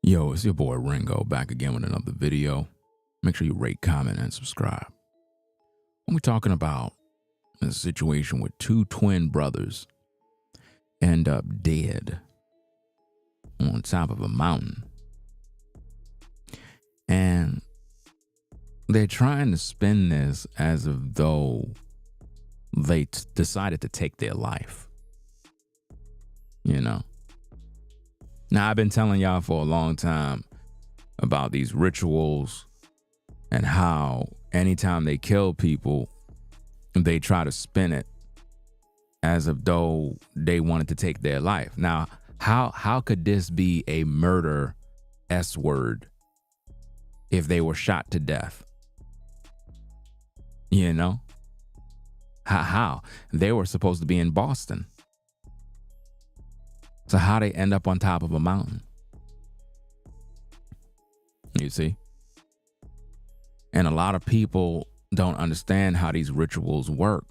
Yo, it's your boy Ringo back again with another video. Make sure you rate, comment, and subscribe. We're talking about a situation where two twin brothers end up dead on top of a mountain. And they're trying to spin this as if though they decided to take their life. You know? Now, I've been telling y'all for a long time about these rituals and how anytime they kill people, they try to spin it as if though they wanted to take their life. Now, how could this be a murder S word if they were shot to death? You know? How? They were supposed to be in Boston. So how they end up on top of a mountain? You see? And a lot of people don't understand how these rituals work.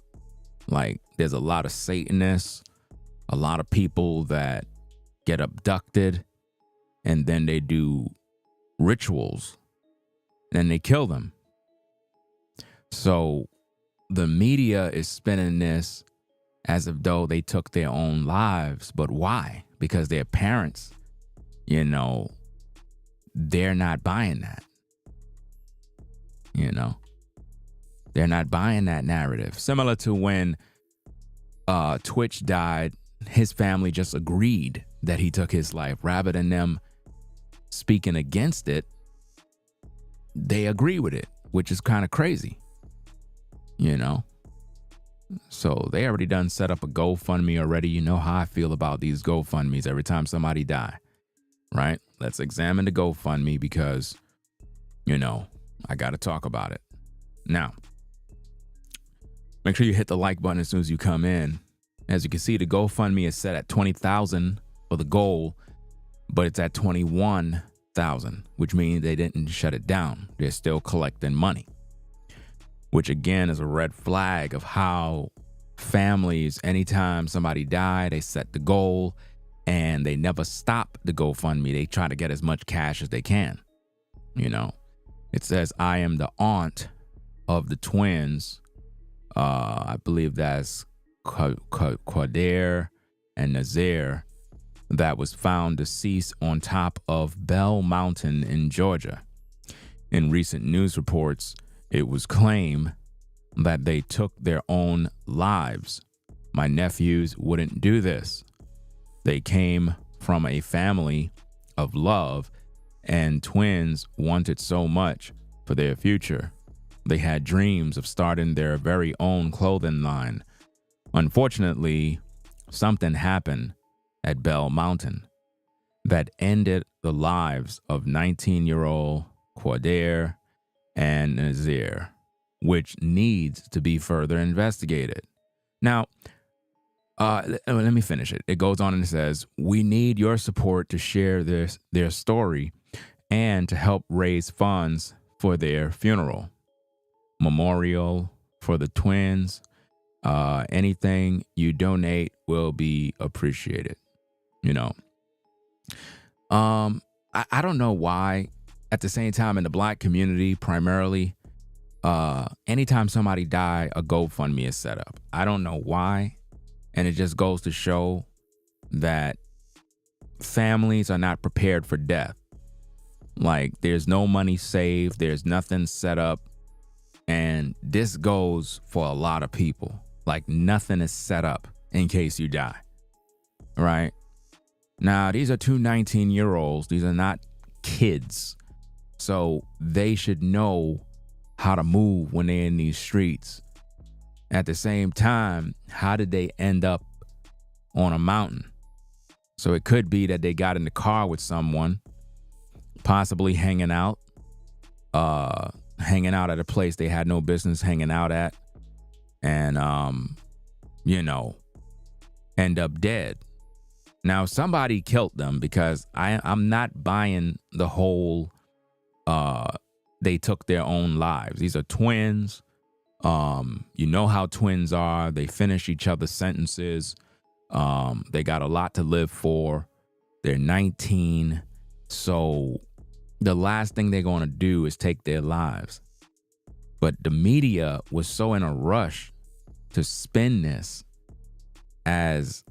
Like, there's a lot of Satanists, a lot of people that get abducted, and then they do rituals, and they kill them. So the media is spinning this as if though they took their own lives. But why? Because their parents, you know, they're not buying that. You know, they're not buying that narrative. Similar to when Twitch died, his family just agreed that he took his life. Rather than them speaking against it, they agree with it, which is kind of crazy, you know? So they already done set up a GoFundMe already. You know how I feel about these GoFundMes every time somebody die, right? Let's examine the GoFundMe because, you know, I got to talk about it. Now, make sure you hit the like button as soon as you come in. As you can see, the GoFundMe is set at $20,000 for the goal, but it's at $21,000, which means they didn't shut it down. They're still collecting money, which again is a red flag of how families, anytime somebody died, they set the goal and they never stop the GoFundMe. They try to get as much cash as they can. You know, it says, I am the aunt of the twins. I believe that's Qaadir and Naazir, that was found deceased on top of Bell Mountain in Georgia. In recent news reports, it was claimed that they took their own lives. My nephews wouldn't do this. They came from a family of love, and twins wanted so much for their future. They had dreams of starting their very own clothing line. Unfortunately, something happened at Bell Mountain that ended the lives of 19-year-old Qaadir and Naazir, which needs to be further investigated. Now, let me finish it. It goes on and it says, we need your support to share their story and to help raise funds for their funeral, memorial for the twins. Anything you donate will be appreciated. You know, I don't know why. At the same time, in the Black community, primarily, anytime somebody die, a GoFundMe is set up. I don't know why. And it just goes to show that families are not prepared for death. Like, there's no money saved. There's nothing set up. And this goes for a lot of people. Like, nothing is set up in case you die. Right? Now, these are two 19-year-olds. These are not kids. So they should know how to move when they're in these streets. At the same time, how did they end up on a mountain? So it could be that they got in the car with someone, possibly hanging out at a place they had no business hanging out at, and, you know, end up dead. Now, somebody killed them, because I'm not buying the whole they took their own lives. These are twins. You know how twins are. They finish each other's sentences. They got a lot to live for. They're 19. So the last thing they're going to do is take their lives. But the media was so in a rush to spin this as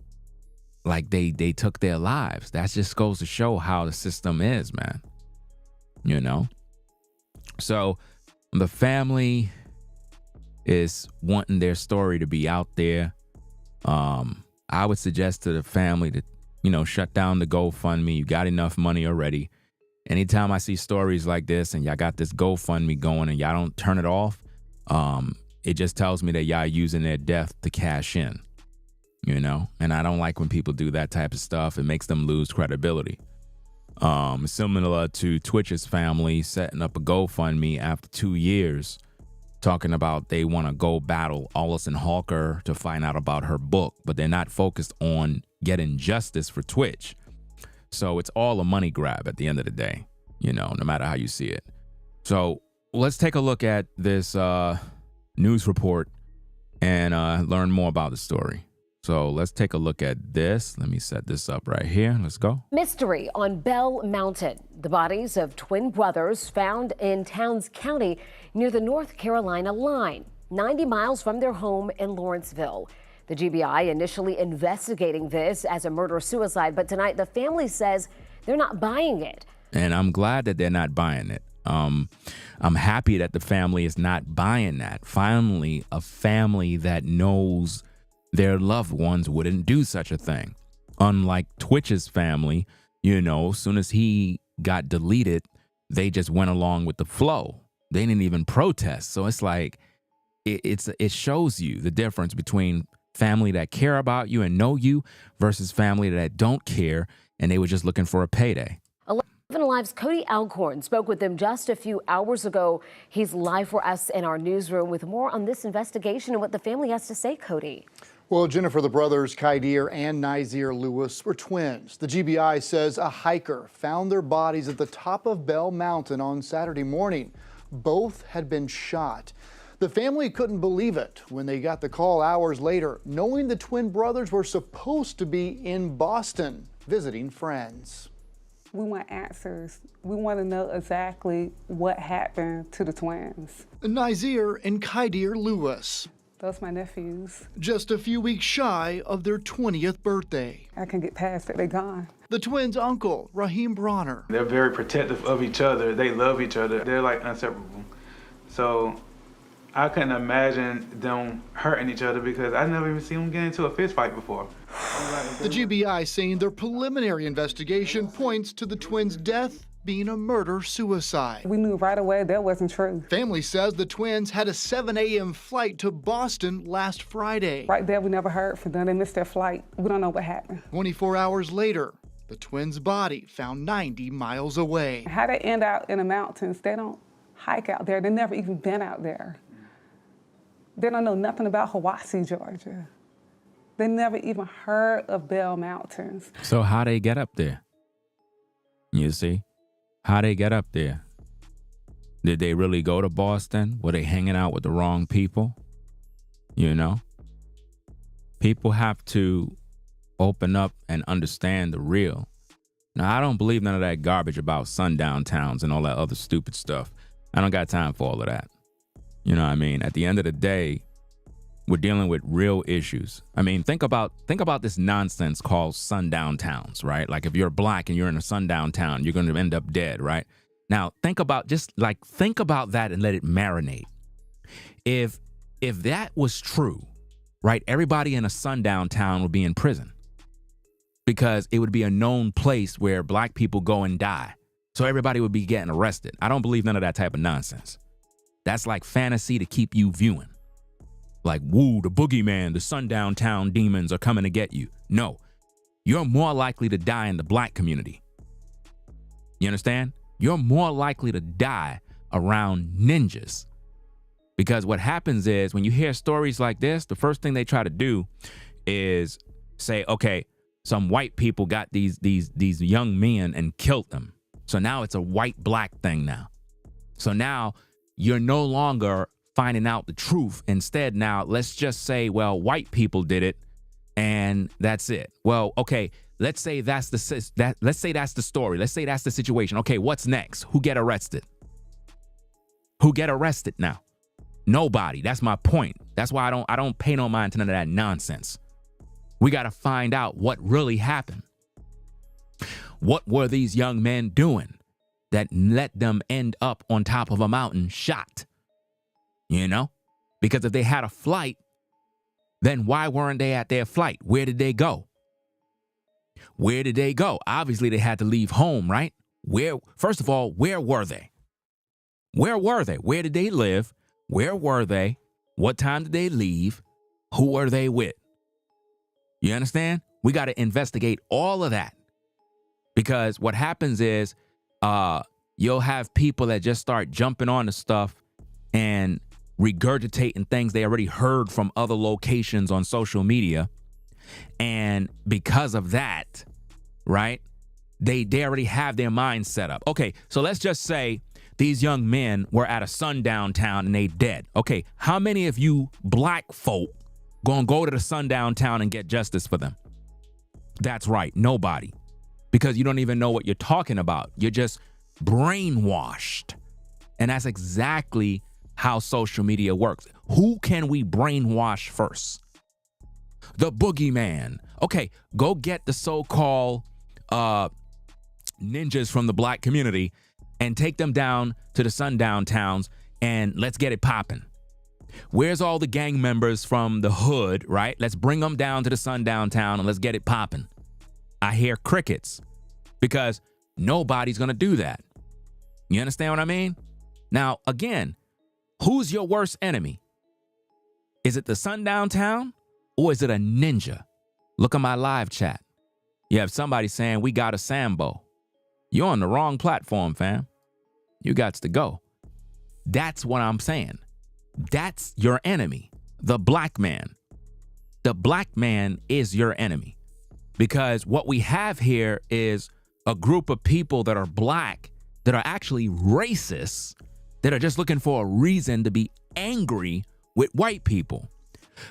like they took their lives. That just goes to show how the system is, man. You know? So the family is wanting their story to be out there. I would suggest to the family to, shut down the GoFundMe. You got enough money already. Anytime I see stories like this and y'all got this GoFundMe going and y'all don't turn it off, it just tells me that y'all using their death to cash in, and I don't like when people do that type of stuff. It makes them lose credibility. Similar to Twitch's family setting up a GoFundMe after 2 years, talking about they want to go battle Allison Hawker to find out about her book, but they're not focused on getting justice for Twitch. So it's all a money grab at the end of the day, no matter how you see it. So let's take a look at this news report and learn more about the story. So let's take a look at this. Let me set this up right here. Let's go. Mystery on Bell Mountain. The bodies of twin brothers found in Towns County near the North Carolina line, 90 miles from their home in Lawrenceville. The GBI initially investigating this as a murder-suicide, but tonight the family says they're not buying it. And I'm glad that they're not buying it. I'm happy that the family is not buying that. Finally, a family that knows their loved ones wouldn't do such a thing. Unlike Twitch's family, as soon as he got deleted, they just went along with the flow. They didn't even protest. So it's like, it shows you the difference between family that care about you and know you versus family that don't care and they were just looking for a payday. 11 Alive's Cody Alcorn spoke with them just a few hours ago. He's live for us in our newsroom with more on this investigation and what the family has to say, Cody. Well, Jennifer, the brothers Qaadir and Naazir Lewis were twins. The GBI says a hiker found their bodies at the top of Bell Mountain on Saturday morning. Both had been shot. The family couldn't believe it when they got the call hours later, knowing the twin brothers were supposed to be in Boston visiting friends. We want answers. We want to know exactly what happened to the twins. Naazir and Qaadir Lewis. Those my nephews. Just a few weeks shy of their 20th birthday. I can get past it, they're gone. The twins' uncle, Raheem Bronner. They're very protective of each other. They love each other. They're like inseparable. So I couldn't imagine them hurting each other because I never even seen them get into a fist fight before. The GBI saying their preliminary investigation points to the twins' death being a murder-suicide. We knew right away that wasn't true. Family says the twins had a 7 a.m. flight to Boston last Friday. Right there, we never heard from them. They missed their flight. We don't know what happened. 24 hours later, the twins' body found 90 miles away. How they end out in the mountains, they don't hike out there. They've never even been out there. They don't know nothing about Hiwassee, Georgia. They never even heard of Bell Mountains. So how they get up there? You see? How they get up there? Did they really go to Boston? Were they hanging out with the wrong people? People have to open up and understand the real. Now, I don't believe none of that garbage about sundown towns and all that other stupid stuff. I don't got time for all of that. You know what I mean? At the end of the day, we're dealing with real issues. I mean, think about this nonsense called sundown towns, right? Like if you're black and you're in a sundown town, you're going to end up dead, right? Now, think about that and let it marinate. If that was true, right, everybody in a sundown town would be in prison because it would be a known place where black people go and die. So everybody would be getting arrested. I don't believe none of that type of nonsense. That's like fantasy to keep you viewing. Like, woo, the boogeyman, the sundown town demons are coming to get you. No, you're more likely to die in the black community. You understand? You're more likely to die around ninjas. Because what happens is when you hear stories like this, the first thing they try to do is say, okay, some white people got these young men and killed them. So now it's a white-black thing now. So now you're no longer finding out the truth. Instead, now let's just say, well, white people did it and that's it. Well, okay, let's say that's the story. Let's say that's the situation. Okay, what's next? Who get arrested? Who get arrested now? Nobody. That's my point. That's why I don't pay no mind to none of that nonsense. We got to find out what really happened. What were these young men doing that let them end up on top of a mountain shot? You know? Because if they had a flight, then why weren't they at their flight? Where did they go? Where did they go? Obviously, they had to leave home, right? First of all, where were they? Where were they? Where did they live? Where were they? What time did they leave? Who were they with? You understand? We got to investigate all of that. Because what happens is you'll have people that just start jumping on the stuff and regurgitating things they already heard from other locations on social media. And because of that, right, they already have their mind set up. Okay, so let's just say these young men were at a sundown town and they dead. Okay, how many of you black folk gonna go to the sundown town and get justice for them? That's right, nobody. Because you don't even know what you're talking about. You're just brainwashed. And that's exactly how social media works. Who can we brainwash first? The boogeyman. Okay, go get the so-called ninjas from the black community and take them down to the sundown towns and let's get it popping. Where's all the gang members from the hood, right? Let's bring them down to the sundown town and let's get it popping. I hear crickets because nobody's going to do that. You understand what I mean? Now, again, who's your worst enemy? Is it the sundown town or is it a ninja? Look at my live chat. You have somebody saying we got a Sambo. You're on the wrong platform, fam. You got to go. That's what I'm saying. That's your enemy, the black man. The black man is your enemy. Because what we have here is a group of people that are black, that are actually racist, that are just looking for a reason to be angry with white people.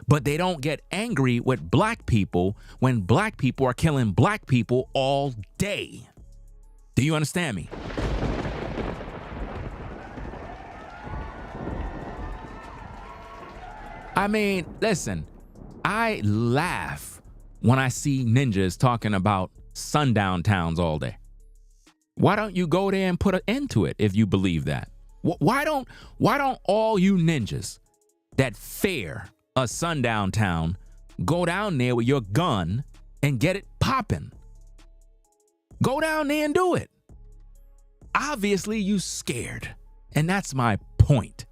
But they don't get angry with black people when black people are killing black people all day. Do you understand me? I mean, listen, I laugh when I see ninjas talking about sundown towns all day. Why don't you go there and put an end to it if you believe that? Why don't all you ninjas that fear a sundown town go down there with your gun and get it popping? Go down there and do it. Obviously, you scared. And that's my point.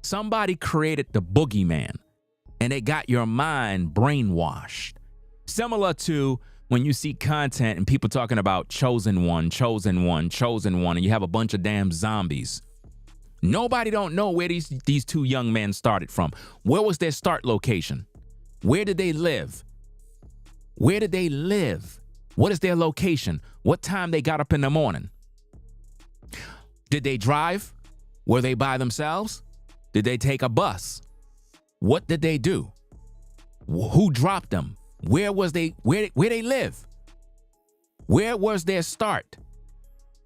Somebody created the boogeyman and they got your mind brainwashed. Similar to when you see content and people talking about chosen one, and you have a bunch of damn zombies. Nobody don't know where these two young men started from. Where was their start location? Where did they live? Where did they live? What is their location? What time they got up in the morning? Did they drive? Were they by themselves? Did they take a bus? What did they do? Who dropped them? Where they live? Where was their start?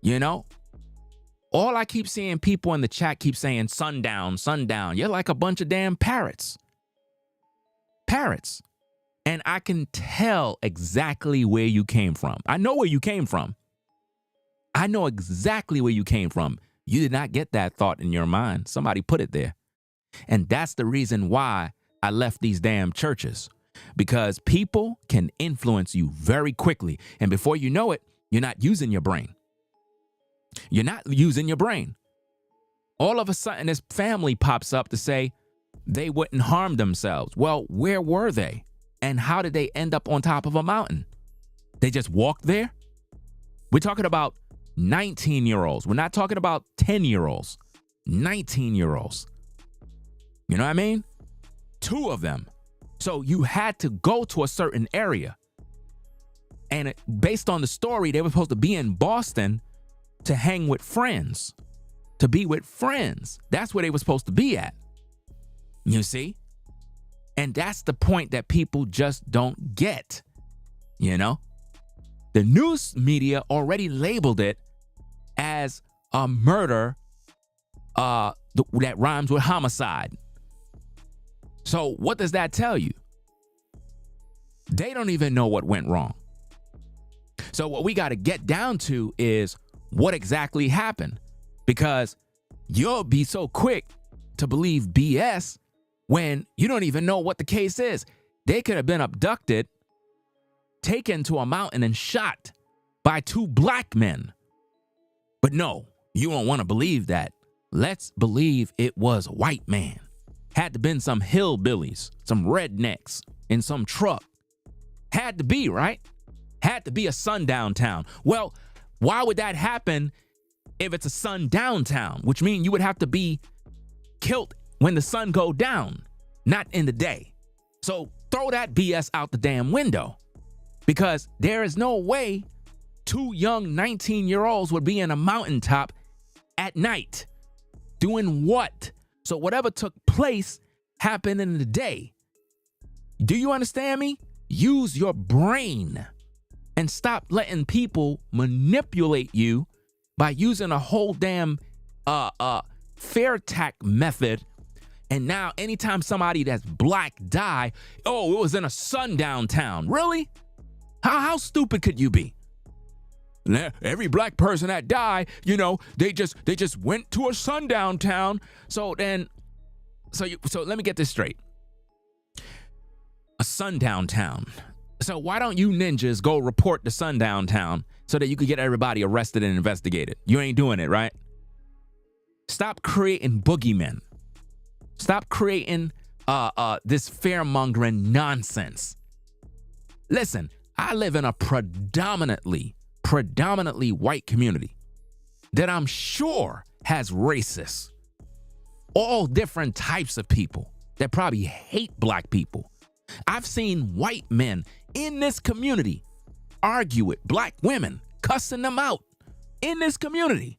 You know? All I keep seeing people in the chat keep saying sundown, sundown. You're like a bunch of damn parrots. Parrots. And I can tell exactly where you came from. I know where you came from. I know exactly where you came from. You did not get that thought in your mind. Somebody put it there. And that's the reason why I left these damn churches. Because people can influence you very quickly. And before you know it, you're not using your brain. You're not using your brain. All of a sudden, this family pops up to say they wouldn't harm themselves. Well, where were they? And how did they end up on top of a mountain? They just walked there? We're talking about 19-year-olds. We're not talking about 10-year-olds. 19-year-olds. You know what I mean? 2 of them. So you had to go to a certain area. And based on the story, they were supposed to be in Boston to hang with friends, to be with friends. That's where they were supposed to be at. You see? And that's the point that people just don't get. You know, the news media already labeled it as a murder that rhymes with homicide. So what does that tell you? They don't even know what went wrong. So what we got to get down to is what exactly happened, because you'll be so quick to believe BS when you don't even know what the case is. They could have been abducted, taken to a mountain and shot by 2 black men. But no, you don't want to believe that. Let's believe it was a white man. Had to been some hillbillies, some rednecks in some truck. Had to be, right? Had to be a sundown town. Well, why would that happen if it's a sundown town? Which means you would have to be killed when the sun go down, not in the day. So throw that BS out the damn window, because there is no way 2 young 19-year-olds would be in a mountaintop at night. Doing what? So whatever took place happened in the day. Do you understand me? Use your brain and stop letting people manipulate you by using a whole damn fair tack method. And now anytime somebody that's black die, oh, it was in a sundown town. Really? How stupid could you be? Every black person that died, you know, they just went to a sundown town. So let me get this straight. A sundown town. So why don't you ninjas go report the sundown town so that you could get everybody arrested and investigated? You ain't doing it, right? Stop creating boogeymen. Stop creating this fear-mongering nonsense. Listen, I live in a predominantly white community that I'm sure has racists, all different types of people that probably hate black people. I've seen white men in this community argue with black women, cussing them out in this community.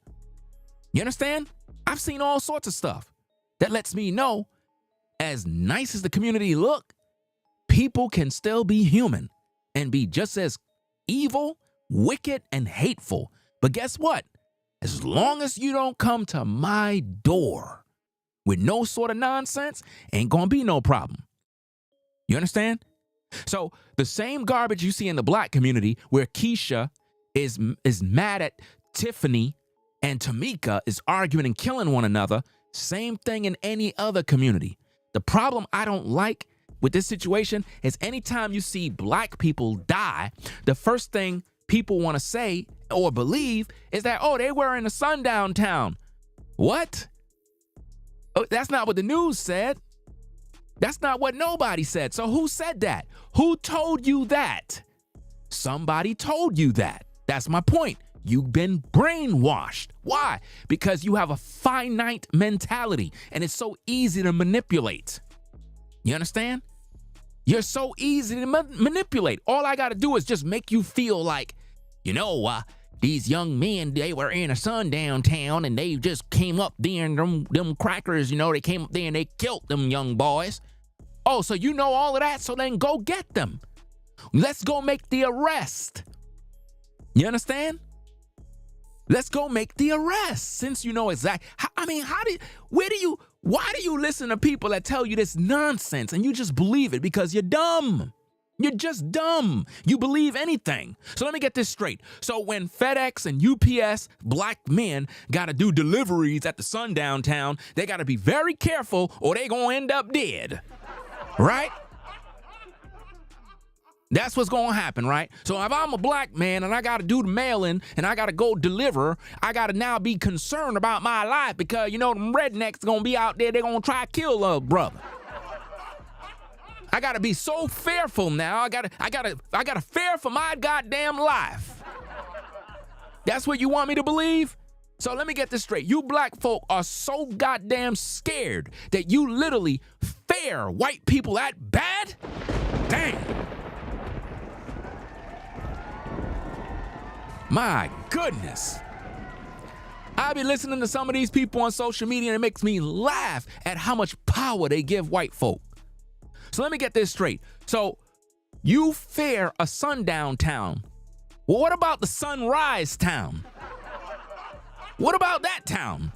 You understand? I've seen all sorts of stuff that lets me know, as nice as the community look, people can still be human and be just as evil, wicked, and hateful. But guess what? As long as you don't come to my door with no sort of nonsense, ain't gonna be no problem. You understand? So the same garbage you see in the black community where Keisha is mad at Tiffany and Tamika is arguing and killing one another, same thing in any other community. The problem I don't like with this situation is anytime you see black people die, the first thing people want to say or believe is that, oh, they were in a sundown town. What? Oh, that's not what the news said. That's not what nobody said. So who said that? Who told you that? Somebody told you that. That's my point. You've been brainwashed. Why? Because you have a finite mentality and it's so easy to manipulate. You understand? You're so easy to manipulate. All I got to do is just make you feel like, you know, these young men, they were in a sundown town and they just came up there and them crackers, you know, they came up there and they killed them young boys. Oh, so you know all of that? So then go get them. Let's go make the arrest. You understand? Let's go make the arrest since you know exactly. Why do you listen to people that tell you this nonsense and you just believe it because you're dumb? You're just dumb. You believe anything. So let me get this straight. So when FedEx and UPS black men got to do deliveries at the sundown town, they got to be very careful or they going to end up dead. Right? That's what's going to happen, right? So if I'm a black man and I got to do the mailing and I got to go deliver, I got to now be concerned about my life because, you know, them rednecks going to be out there. They're going to try to kill a brother. I got to be so fearful now. I got to fear for my goddamn life. That's what you want me to believe? So let me get this straight. You black folk are so goddamn scared that you literally fear white people that bad? Damn. My goodness. I be listening to some of these people on social media and it makes me laugh at how much power they give white folk. So let me get this straight. So you fear a sundown town. Well, what about the sunrise town? What about that town?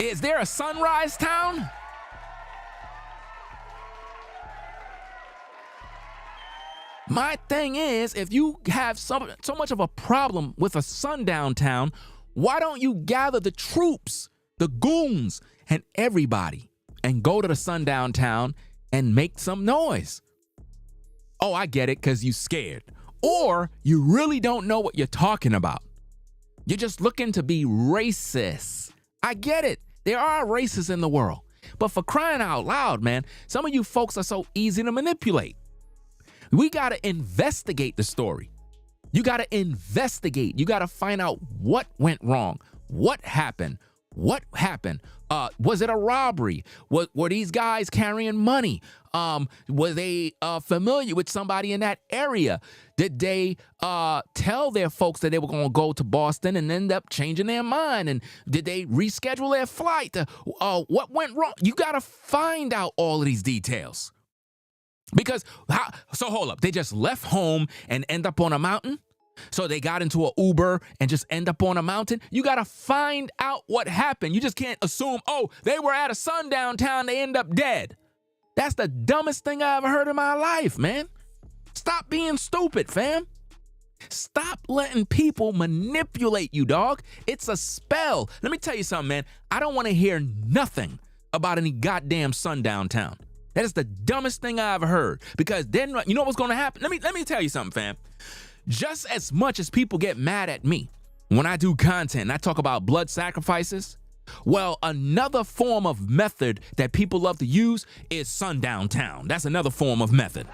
Is there a sunrise town? My thing is, if you have so much of a problem with a sundown town, why don't you gather the troops, the goons, and everybody and go to the sundown town and make some noise? Oh, I get it, because you scared. Or you really don't know what you're talking about. You're just looking to be racist. I get it. There are racists in the world. But for crying out loud, man, some of you folks are so easy to manipulate. We got to investigate the story. You got to investigate. You got to find out what went wrong. What happened? What happened? Was it a robbery? Were these guys carrying money? Were they familiar with somebody in that area? Did they tell their folks that they were going to go to Boston and end up changing their mind? And did they reschedule their flight? What went wrong? You got to find out all of these details. Because, so hold up, they just left home and end up on a mountain? So they got into an Uber and just end up on a mountain? You got to find out what happened. You just can't assume, oh, they were at a sundown town, they end up dead. That's the dumbest thing I ever heard in my life, man. Stop being stupid, fam. Stop letting people manipulate you, dog. It's a spell. Let me tell you something, man. I don't want to hear nothing about any goddamn sundown town. That is the dumbest thing I ever heard. Because then, you know what's going to happen? Let me tell you something, fam. Just as much as people get mad at me when I do content and I talk about blood sacrifices, well, another form of method that people love to use is sundown town. That's another form of method.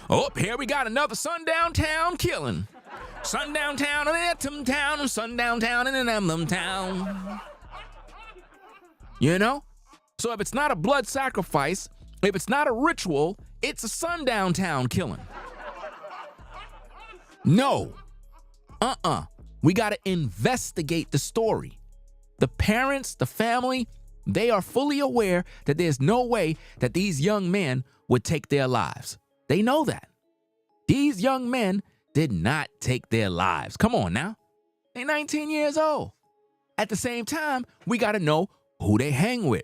Oh, here we got another sundown town killing. Sundown town and Etum town, sundown town and an emblem town. You know? So if it's not a blood sacrifice, if it's not a ritual, it's a sundown town killing. No. We got to investigate the story. The parents, the family, they are fully aware that there's no way that these young men would take their lives. They know that. These young men did not take their lives. Come on now. They're 19 years old. At the same time, we got to know who they hang with.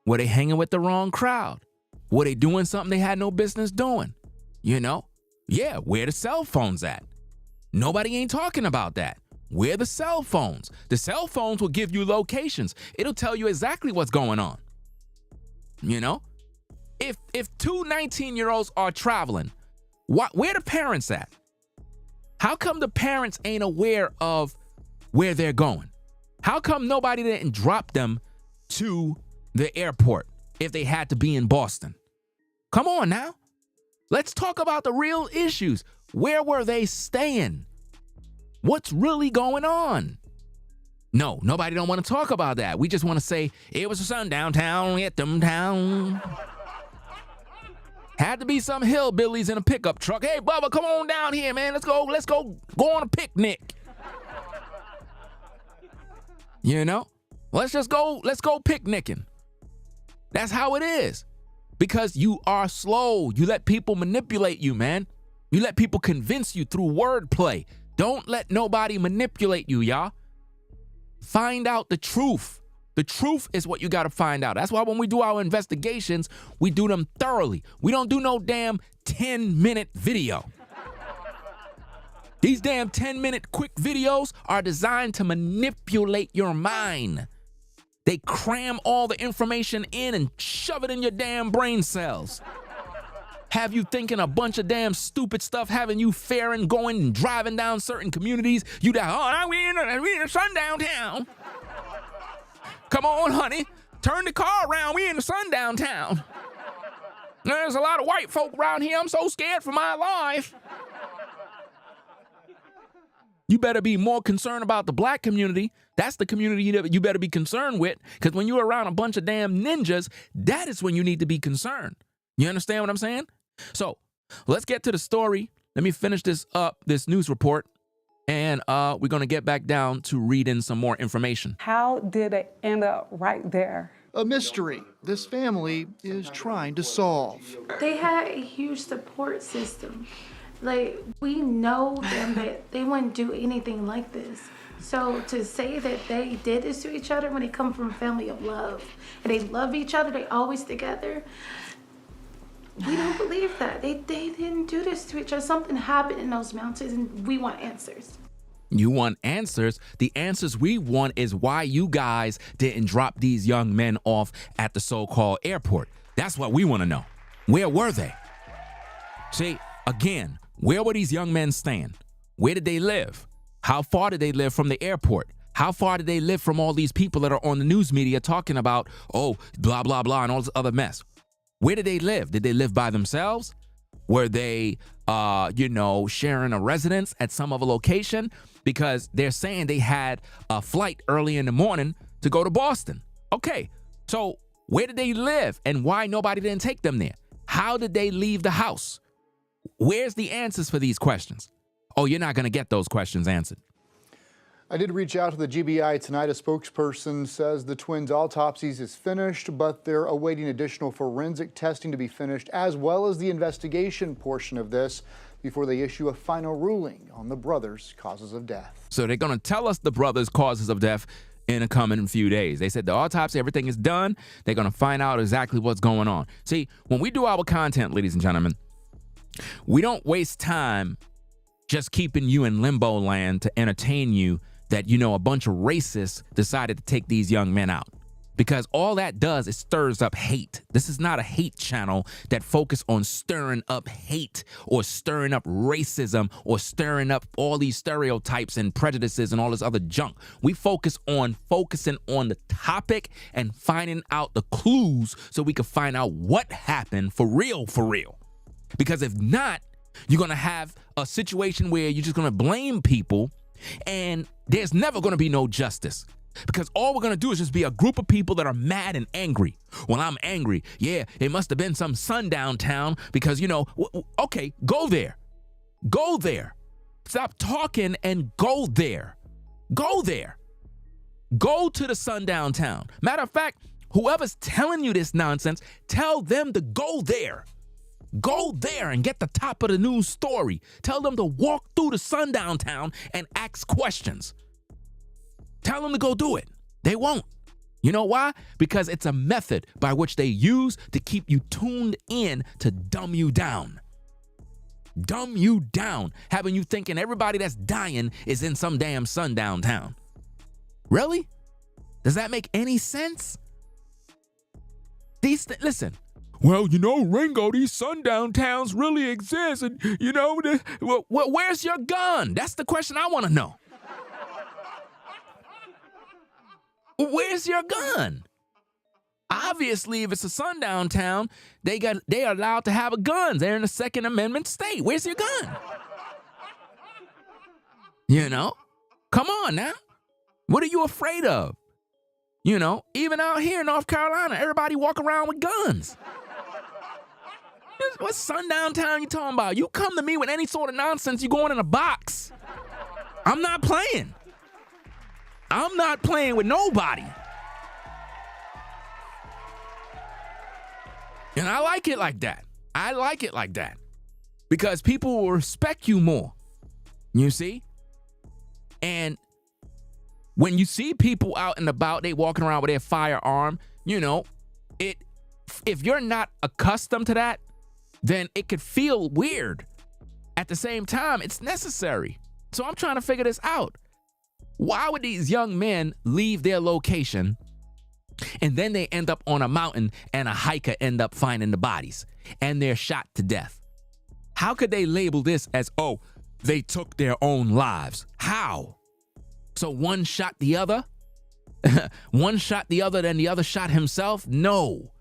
Were they hanging with the wrong crowd? Were they doing something they had no business doing? You know? Yeah, where the cell phones at? Nobody ain't talking about that. Where the cell phones? The cell phones will give you locations. It'll tell you exactly what's going on. You know? If two 19-year-olds are traveling, where the parents at? How come the parents ain't aware of where they're going? How come nobody didn't drop them to the airport if they had to be in Boston? Come on now. Let's talk about the real issues. Where were they staying? What's really going on? No, nobody don't want to talk about that. We just want to say, it was a sundown town, Etum town. Had to be some hillbillies in a pickup truck. Hey, Bubba, come on down here, man. Let's go on a picnic. You know? Let's go picnicking. That's how it is. Because you are slow. You let people manipulate you, man. You let people convince you through wordplay. Don't let nobody manipulate you, y'all. Find out the truth. The truth is what you got to find out. That's why when we do our investigations, we do them thoroughly. We don't do no damn 10-minute video. These damn 10-minute quick videos are designed to manipulate your mind. They cram all the information in and shove it in your damn brain cells. Have you thinking a bunch of damn stupid stuff, having you faring, going and driving down certain communities. You down, now we in a sundown town. Come on, honey, turn the car around. We in the sundown town. There's a lot of white folk around here. I'm so scared for my life. You better be more concerned about the black community. That's the community that you better be concerned with. Because when you're around a bunch of damn ninjas, that is when you need to be concerned. You understand what I'm saying? So let's get to the story. Let me finish this up, this news report. And we're going to get back down to reading some more information. How did it end up right there a mystery this family is trying to solve. They had a huge support system. Like, we know them that they wouldn't do anything like this. So to say that they did this to each other when they come from a family of love and they love each other, they always together, we don't believe that. They didn't do this to each other. Something happened in those mountains and we want answers. You want answers? The answers we want is why you guys didn't drop these young men off at the so-called airport. That's what we want to know. Where were they? See, again, where were these young men staying? Where did they live? How far did they live from the airport? How far did they live from all these people that are on the news media talking about, oh, blah, blah, blah, and all this other mess? Where did they live? Did they live by themselves? Were they, sharing a residence at some other location? Because they're saying they had a flight early in the morning to go to Boston. Okay, so where did they live and why nobody didn't take them there? How did they leave the house? Where's the answers for these questions? Oh, you're not going to get those questions answered. I did reach out to the GBI tonight. A spokesperson says the twins' autopsies is finished, but they're awaiting additional forensic testing to be finished, as well as the investigation portion of this, before they issue a final ruling on the brothers' causes of death. So they're going to tell us the brothers' causes of death in a coming few days. They said the autopsy, everything is done. They're going to find out exactly what's going on. See, when we do our content, ladies and gentlemen, we don't waste time just keeping you in limbo land to entertain you that, a bunch of racists decided to take these young men out. Because all that does is stirs up hate. This is not a hate channel that focus on stirring up hate or stirring up racism or stirring up all these stereotypes and prejudices and all this other junk. We focusing on the topic and finding out the clues so we can find out what happened for real. Because if not, you're going to have a situation where you're just going to blame people and there's never going to be no justice. Because all we're going to do is just be a group of people that are mad and angry. Well, I'm angry. Yeah, it must have been some sundown town because, okay, go there. Go there. Stop talking and go there. Go there. Go to the sundown town. Matter of fact, whoever's telling you this nonsense, tell them to go there. Go there and get the top of the news story. Tell them to walk through the sundown town and ask questions. Tell them to go do it. They won't. You know why? Because it's a method by which they use to keep you tuned in to dumb you down. Dumb you down, having you thinking everybody that's dying is in some damn sundown town. Really? Does that make any sense? Listen. Well, Ringo, these sundown towns really exist. And, where's your gun? That's the question I want to know. Where's your gun? Obviously, if it's a sundown town, they are allowed to have a gun. They're in a Second Amendment state. Where's your gun? Come on now. What are you afraid of? Even out here in North Carolina, everybody walk around with guns. What sundown town you talking about? You come to me with any sort of nonsense, you going in a box. I'm not playing. I'm not playing with nobody. And I like it like that. I like it like that. Because people will respect you more. You see? And when you see people out and about, they walking around with their firearm, if you're not accustomed to that, then it could feel weird. At the same time, it's necessary. So I'm trying to figure this out. Why would these young men leave their location and then they end up on a mountain and a hiker end up finding the bodies and they're shot to death? How could they label this as, oh, they took their own lives? How? So one shot the other? One shot the other, then the other shot himself? No.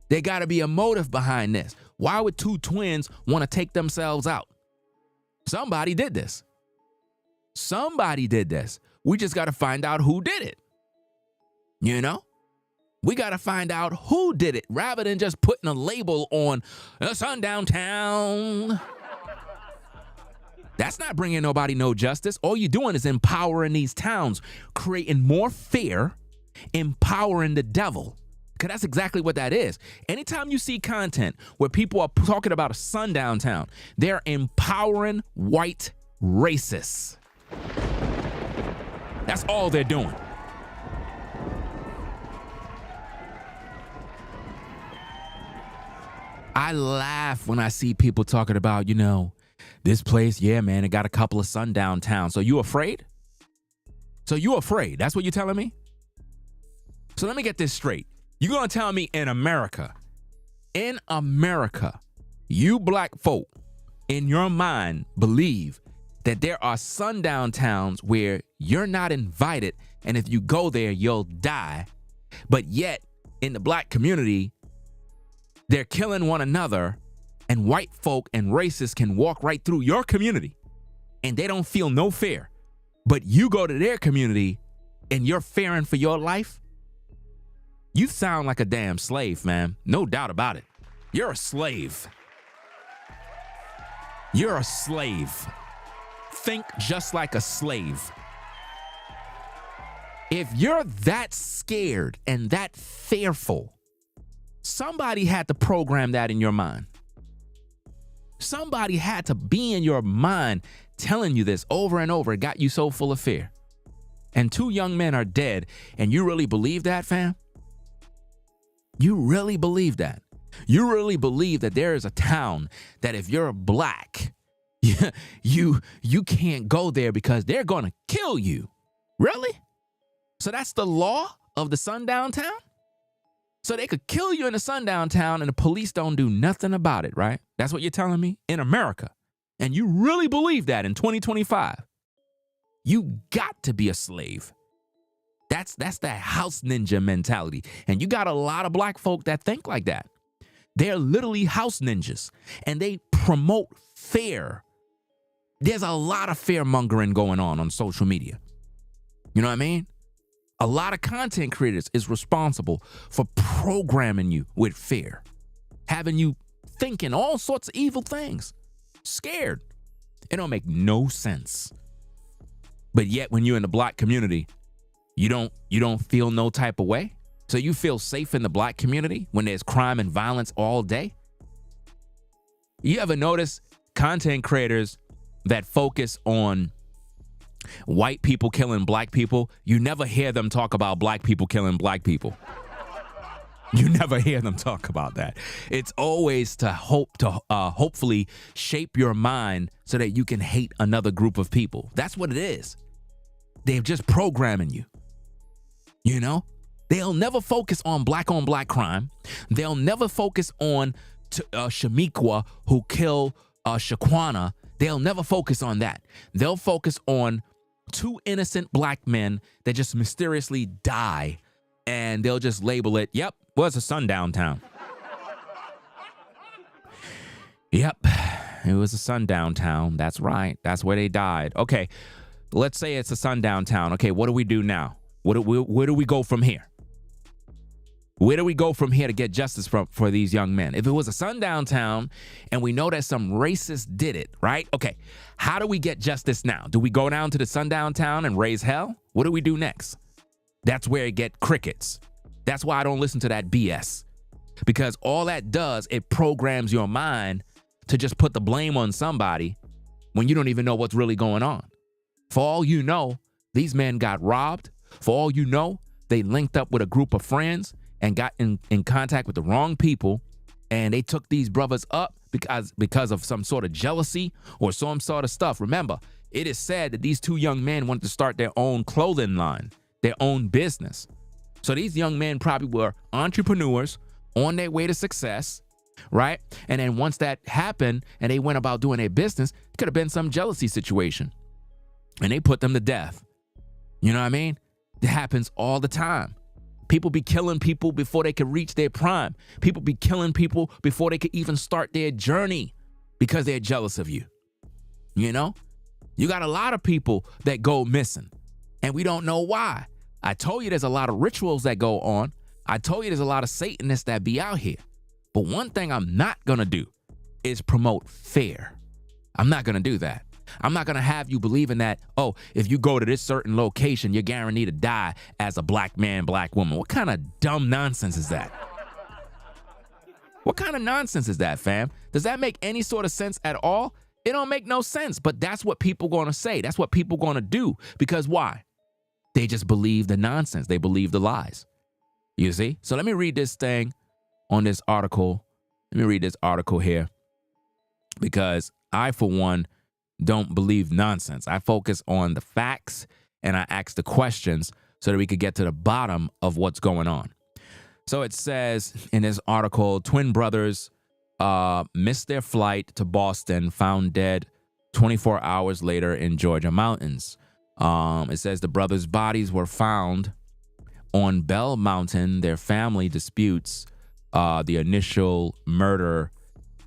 There got to be a motive behind this. Why would two twins want to take themselves out? Somebody did this. Somebody did this. We just got to find out who did it. We got to find out who did it rather than just putting a label on a sundown town. That's not bringing nobody no justice. All you're doing is empowering these towns, creating more fear, empowering the devil. Because that's exactly what that is. Anytime you see content where people are talking about a sundown town, they're empowering white racists. That's all they're doing. I laugh when I see people talking about, this place, yeah, man, it got a couple of sundown towns. So you afraid? That's what you're telling me? So let me get this straight. You're going to tell me in America, you black folk in your mind believe that there are sundown towns where you're not invited, and if you go there, you'll die. But yet, in the black community, they're killing one another, and white folk and racists can walk right through your community, and they don't feel no fear. But you go to their community, and you're fearing for your life? You sound like a damn slave, man. No doubt about it. You're a slave. You're a slave. Think just like a slave. If you're that scared and that fearful, somebody had to program that in your mind. Somebody had to be in your mind telling you this over and over. It got you so full of fear. And 2 young men are dead, and you really believe that, fam? You really believe that? You really believe that there is a town that if you're black, you can't go there because they're going to kill you? Really? So that's the law of the sundown town? So they could kill you in a sundown town and the police don't do nothing about it, right? That's what you're telling me? In America. And you really believe that in 2025? You got to be a slave. That's that house ninja mentality. And you got a lot of black folk that think like that. They're literally house ninjas, and they promote fear. There's a lot of fear mongering going on social media. You know what I mean? A lot of content creators is responsible for programming you with fear, having you thinking all sorts of evil things, scared. It don't make no sense. But yet when you're in the black community, you don't feel no type of way. So you feel safe in the black community when there's crime and violence all day? You ever notice content creators that focus on white people killing black people? You never hear them talk about black people killing black people. You never hear them talk about that. It's always to hopefully shape your mind so that you can hate another group of people. That's what it is. They're just programming you. You know? They'll never focus on black crime. They'll never focus on Shamiqua who killed Shaquana. They'll never focus on that. They'll focus on 2 innocent black men that just mysteriously die, and they'll just label it, yep, was a sundown town. Yep, it was a sundown town. That's right. That's where they died. Okay, let's say it's a sundown town. Okay, what do we do now? Where do we go from here? Where do we go from here to get justice for these young men? If it was a sundown town and we know that some racist did it, right? Okay, how do we get justice now? Do we go down to the sundown town and raise hell? What do we do next? That's where it get crickets. That's why I don't listen to that BS. Because all that does, it programs your mind to just put the blame on somebody when you don't even know what's really going on. For all you know, these men got robbed. For all you know, they linked up with a group of friends and got in contact with the wrong people, and they took these brothers up because of some sort of jealousy or some sort of stuff. Remember, it is said that these 2 young men wanted to start their own clothing line, their own business. So these young men probably were entrepreneurs on their way to success, right? And then once that happened and they went about doing their business, it could have been some jealousy situation, and they put them to death. You know what I mean? It happens all the time. People be killing people before they could reach their prime. People be killing people before they could even start their journey because they're jealous of you. You know? You got a lot of people that go missing, and we don't know why. I told you there's a lot of rituals that go on. I told you there's a lot of Satanists that be out here. But one thing I'm not going to do is promote fear. I'm not going to do that. I'm not going to have you believing that, oh, if you go to this certain location, you're guaranteed to die as a black man, black woman. What kind of dumb nonsense is that? What kind of nonsense is that, fam? Does that make any sort of sense at all? It don't make no sense, but that's what people going to say. That's what people going to do. Because why? They just believe the nonsense. They believe the lies. You see? So let me read this thing on this article. Let me read this article here. Because I, for one, don't believe nonsense. I focus on the facts and I ask the questions so that we could get to the bottom of what's going on. So it says in this article, twin brothers missed their flight to Boston, found dead 24 hours later in Georgia mountains. It says the brothers' bodies were found on Bell Mountain. Their family disputes the initial murder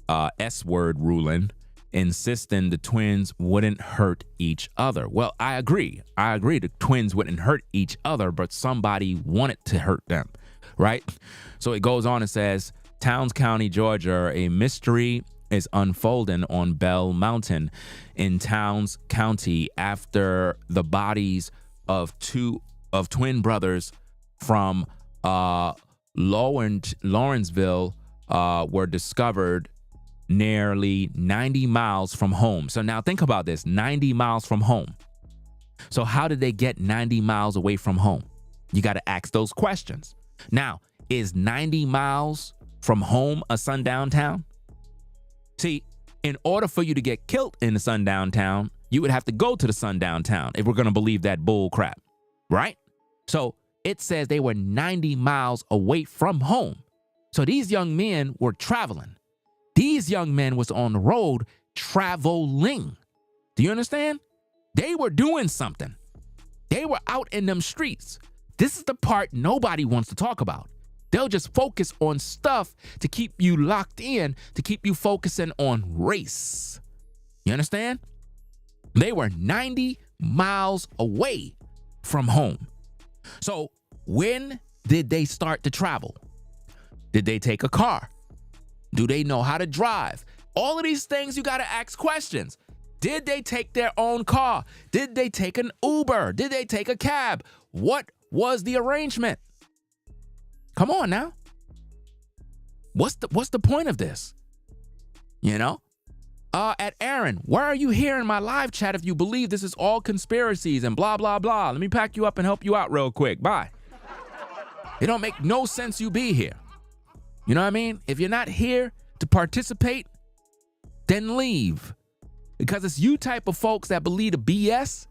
S-word ruling, insisting the twins wouldn't hurt each other. Well, I agree. The twins wouldn't hurt each other, but somebody wanted to hurt them, right? So it goes on and says, Towns County, Georgia, a mystery is unfolding on Bell Mountain in Towns County after the bodies of twin brothers from Lawrenceville were discovered nearly 90 miles from home. So now think about this, 90 miles from home. So how did they get 90 miles away from home? You got to ask those questions. Now, is 90 miles from home a sundown town? See, in order for you to get killed in the sundown town, you would have to go to the sundown town if we're going to believe that bull crap, right? So it says they were 90 miles away from home. So these young men were traveling. These young men was on the road traveling. Do you understand? They were doing something. They were out in them streets. This is the part nobody wants to talk about. They'll just focus on stuff to keep you locked in, to keep you focusing on race. You understand? They were 90 miles away from home. So when did they start to travel? Did they take a car? Do they know how to drive? All of these things you got to ask questions. Did they take their own car? Did they take an Uber? Did they take a cab? What was the arrangement? Come on now. What's the point of this? You know? At Aaron, why are you here in my live chat if you believe this is all conspiracies and blah, blah, blah? Let me pack you up and help you out real quick. Bye. It don't make no sense you be here. You know what I mean? If you're not here to participate, then leave. Because it's you type of folks that believe the BS,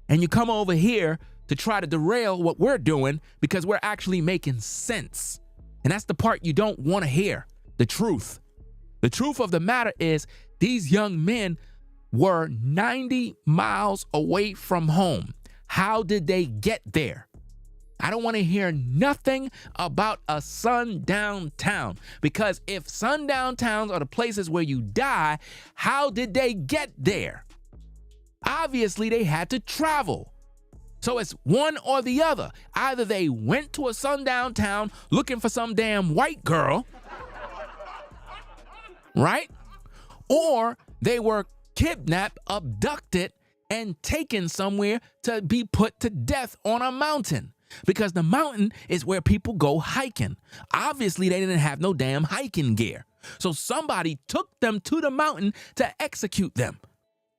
and you come over here to try to derail what we're doing because we're actually making sense. And that's the part you don't want to hear, the truth. The truth of the matter is these young men were 90 miles away from home. How did they get there? I don't want to hear nothing about a sundown town, because if sundown towns are the places where you die, how did they get there? Obviously, they had to travel. So it's one or the other. Either they went to a sundown town looking for some damn white girl, right? Or they were kidnapped, abducted, and taken somewhere to be put to death on a mountain. Because the mountain is where people go hiking. Obviously, they didn't have no damn hiking gear. So somebody took them to the mountain to execute them.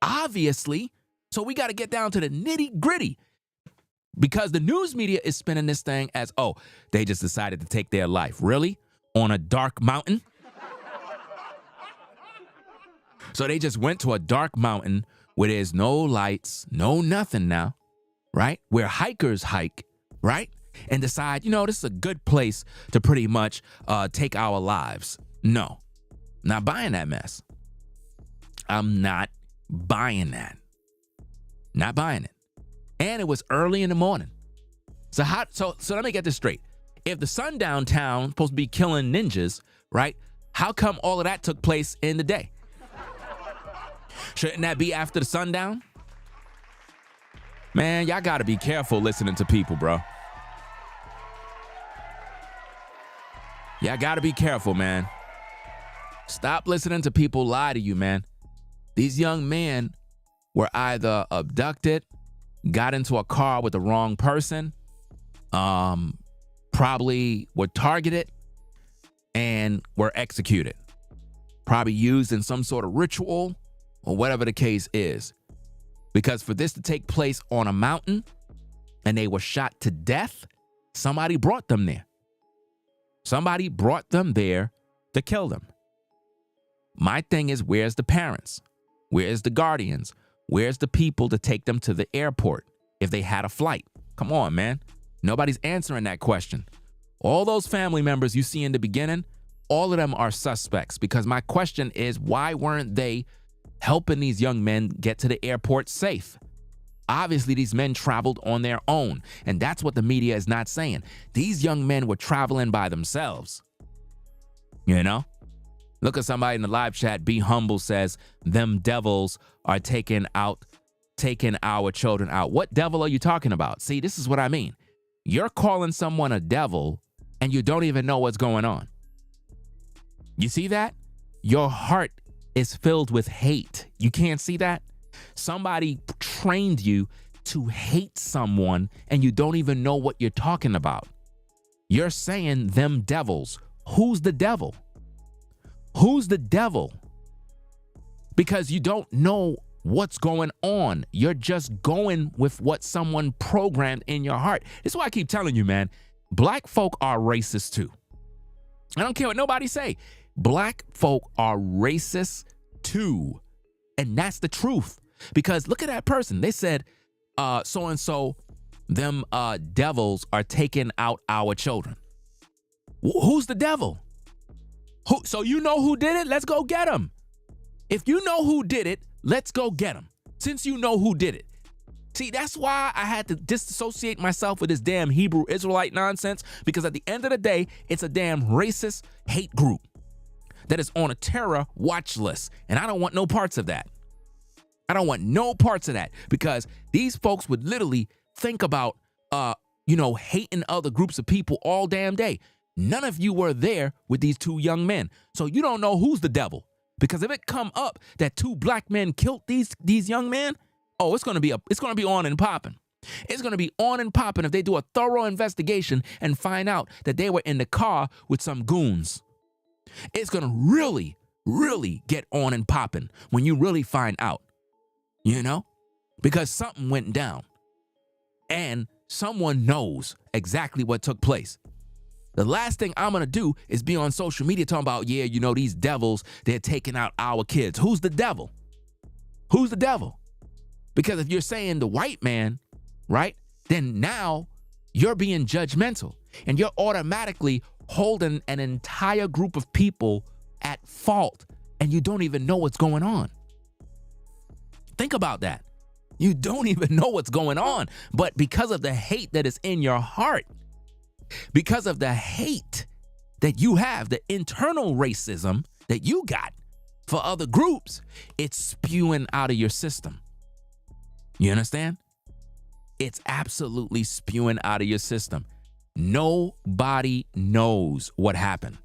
Obviously. So we got to get down to the nitty gritty. Because the news media is spinning this thing as, oh, they just decided to take their life. Really? On a dark mountain? So they just went to a dark mountain where there's no lights, no nothing now, right? Where hikers hike. Right? And decide, you know, this is a good place to pretty much take our lives. No, not buying that mess. I'm not buying that. Not buying it. And it was early in the morning. So let me get this straight. If the sundown town supposed to be killing ninjas, right? How come all of that took place in the day? Shouldn't that be after the sundown? Man, y'all got to be careful listening to people, bro. Y'all got to be careful, man. Stop listening to people lie to you, man. These young men were either abducted, got into a car with the wrong person, probably were targeted, and were executed. Probably used in some sort of ritual or whatever the case is. Because for this to take place on a mountain and they were shot to death, somebody brought them there. Somebody brought them there to kill them. My thing is, where's the parents? Where's the guardians? Where's the people to take them to the airport if they had a flight? Come on, man. Nobody's answering that question. All those family members you see in the beginning, all of them are suspects, because my question is, why weren't they helping these young men get to the airport safe? Obviously, these men traveled on their own, and that's what the media is not saying. These young men were traveling by themselves. You know? Look at somebody in the live chat. Be Humble says, them devils are taking our children out. What devil are you talking about? See, this is what I mean. You're calling someone a devil, and you don't even know what's going on. You see that? Your heart is filled with hate. You can't see that? Somebody trained you to hate someone, and you don't even know what you're talking about. You're saying them devils. Who's the devil? Who's the devil? Because you don't know what's going on. You're just going with what someone programmed in your heart. This is why I keep telling you, man, black folk are racist too. I don't care what nobody say. Black folk are racist too. And that's the truth. Because look at that person. They said, so-and-so, them devils are taking out our children. Who's the devil? So you know who did it? Let's go get him. If you know who did it, let's go get him. Since you know who did it. See, that's why I had to disassociate myself with this damn Hebrew Israelite nonsense, because at the end of the day, it's a damn racist hate group that is on a terror watch list. And I don't want no parts of that. I don't want no parts of that, because these folks would literally think about, hating other groups of people all damn day. None of you were there with these two young men. So you don't know who's the devil. Because if it come up that two black men killed these young men, it's going to be on and popping. It's going to be on and popping if they do a thorough investigation and find out that they were in the car with some goons. It's going to really, really get on and popping when you really find out, because something went down and someone knows exactly what took place. The last thing I'm going to do is be on social media talking about, these devils, they're taking out our kids. Who's the devil? Who's the devil? Because if you're saying the white man, right, then now you're being judgmental and you're automatically holding an entire group of people at fault, and you don't even know what's going on. Think about that. You don't even know what's going on, but because of the hate that is in your heart, because of the hate that you have, the internal racism that you got for other groups, it's spewing out of your system. You understand? It's absolutely spewing out of your system. Nobody knows what happened.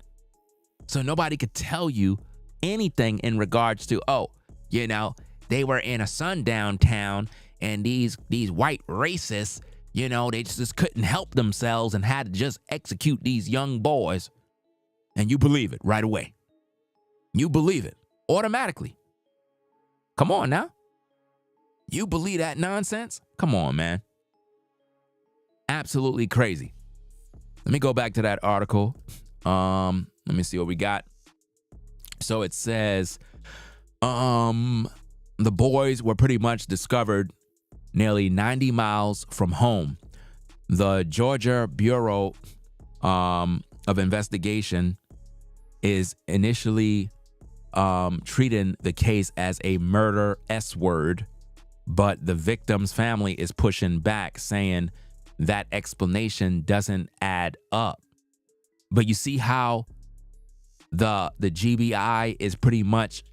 So nobody could tell you anything in regards to, they were in a sundown town and these white racists, they just couldn't help themselves and had to just execute these young boys. And you believe it right away. You believe it automatically. Come on now. You believe that nonsense? Come on, man. Absolutely crazy. Let me go back to that article. Let me see what we got. So it says, the boys were pretty much discovered nearly 90 miles from home. The Georgia Bureau of Investigation is initially treating the case as a murder S-word, but the victim's family is pushing back, saying that explanation doesn't add up. But you see how the GBI is pretty much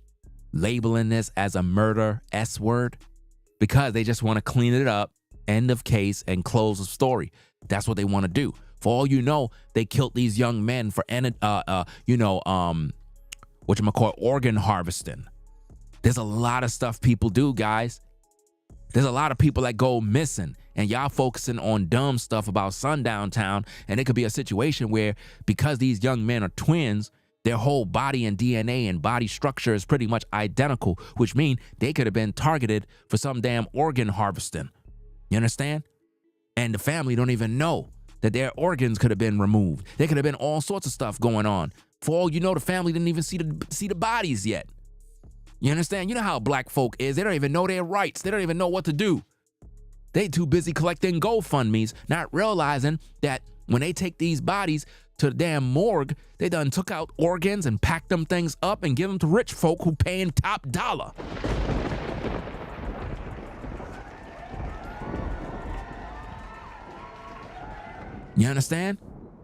labeling this as a murder S-word? Because they just want to clean it up, end of case, and close the story. That's what they want to do. For all you know, they killed these young men for organ harvesting. There's a lot of stuff people do, guys. There's a lot of people that go missing, and y'all focusing on dumb stuff about Sundown Town, and it could be a situation where because these young men are twins, their whole body and DNA and body structure is pretty much identical, which means they could have been targeted for some damn organ harvesting. You understand? And the family don't even know that their organs could have been removed. There could have been all sorts of stuff going on. For all you know, the family didn't even see the bodies yet. You understand? You know how black folk is. They don't even know their rights. They don't even know what to do. They too busy collecting GoFundMes, not realizing that when they take these bodies to the damn morgue, they done took out organs and packed them things up and give them to rich folk who paying top dollar. You understand?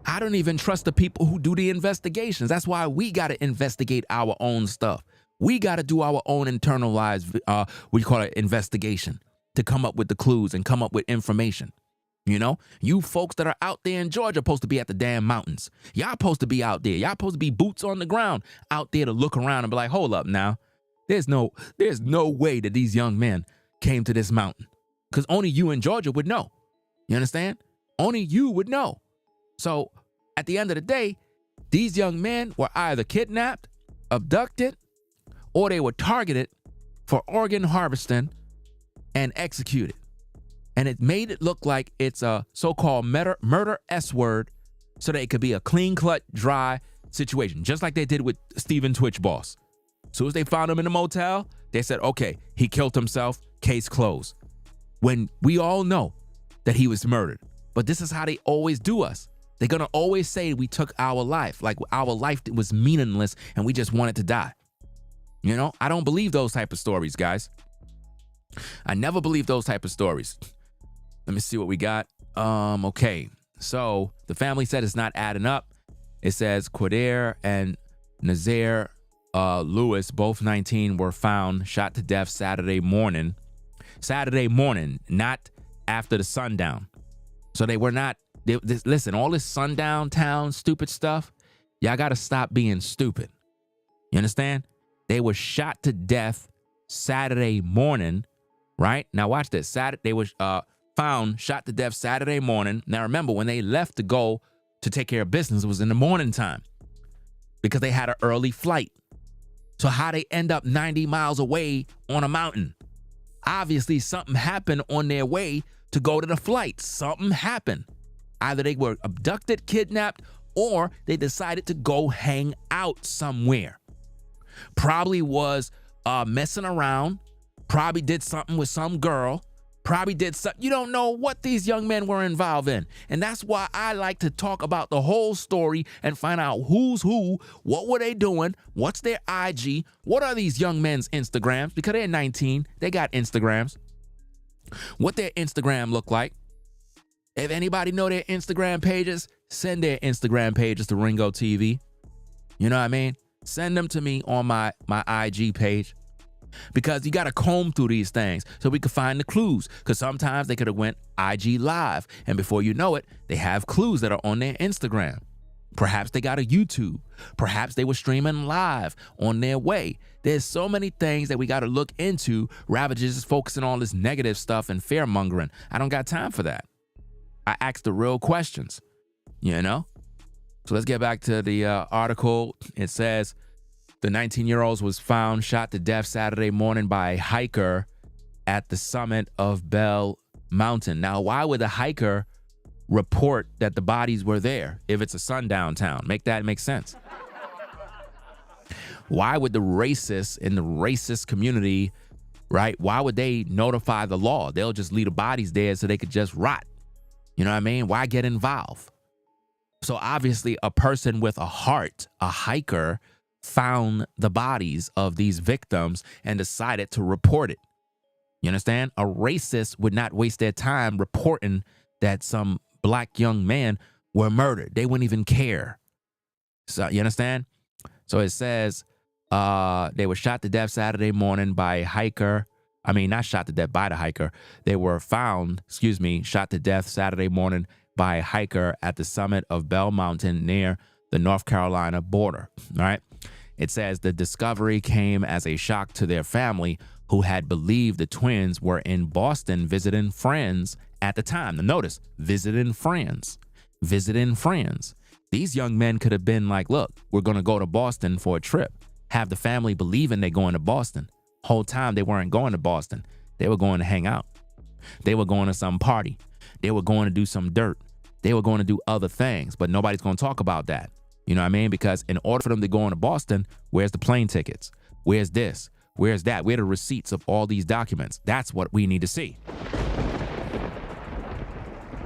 I don't even trust the people who do the investigations. That's why we got to investigate our own stuff. We got to do our own internalized, investigation to come up with the clues and come up with information. You know, you folks that are out there in Georgia supposed to be at the damn mountains. Y'all supposed to be out there. Y'all supposed to be boots on the ground out there to look around and be like, hold up now. There's no way that these young men came to this mountain, because only you in Georgia would know. You understand? Only you would know. So at the end of the day, these young men were either kidnapped, abducted, or they were targeted for organ harvesting and executed. And it made it look like it's a so-called murder S word so that it could be a clean-cut, dry situation, just like they did with Stephen Twitch Boss. As soon as they found him in the motel, they said, okay, he killed himself, case closed. When we all know that he was murdered. But this is how they always do us. They're going to always say we took our life, like our life was meaningless and we just wanted to die. You know, I don't believe those type of stories, guys. I never believe those type of stories. Let me see what we got. Okay. So the family said it's not adding up. It says Qaadir and Naazir Lewis, both 19, were found shot to death Saturday morning. Saturday morning, not after the sundown. So they were not, listen, all this Sundown Town stupid stuff, y'all got to stop being stupid. You understand? They were shot to death Saturday morning, right? Now watch this. They were found shot to death Saturday morning. Now remember, when they left to go to take care of business, it was in the morning time because they had an early flight. So how they end up 90 miles away on a mountain? Obviously something happened on their way to go to the flight. Something happened. Either they were abducted, kidnapped, or they decided to go hang out somewhere. Probably was messing around. Probably did something with some girl. Probably did something. You don't know what these young men were involved in. And that's why I like to talk about the whole story and find out who's who, what were they doing, what's their IG, what are these young men's Instagrams, because they're 19, they got Instagrams. What their Instagram look like. If anybody know their Instagram pages, send their Instagram pages to Ringo TV. You know what I mean? Send them to me on my IG page, because you got to comb through these things so we can find the clues, because sometimes they could have went IG live and before you know it, they have clues that are on their Instagram. Perhaps they got a YouTube. Perhaps they were streaming live on their way. There's so many things that we got to look into rather than just focusing on this negative stuff and fear mongering. I don't got time for that. I ask the real questions, you know? So let's get back to the article. It says the 19-year-old was found shot to death Saturday morning by a hiker at the summit of Bell Mountain. Now, why would the hiker report that the bodies were there if it's a sundown town? Make that make sense. Why would the racists in the racist community, right? Why would they notify the law? They'll just leave the bodies there so they could just rot. You know what I mean? Why get involved? So obviously a person with a heart, a hiker, found the bodies of these victims and decided to report it. You understand? A racist would not waste their time reporting that some black young men were murdered. They wouldn't even care. So you understand? So it says they were shot to death Saturday morning by a hiker. I mean, not shot to death by the hiker. They were found, shot to death Saturday morning by a hiker at the summit of Bell Mountain near the North Carolina border. All right. It says the discovery came as a shock to their family, who had believed the twins were in Boston visiting friends at the time. Now notice, visiting friends. These young men could have been like, look, we're going to go to Boston for a trip. Have the family believing they're going to Boston. Whole time they weren't going to Boston. They were going to hang out. They were going to some party. They were going to do some dirt. They were going to do other things, but nobody's going to talk about that. You know what I mean? Because in order for them to go into Boston, where's the plane tickets? Where's this? Where's that? Where are the receipts of all these documents? That's what we need to see.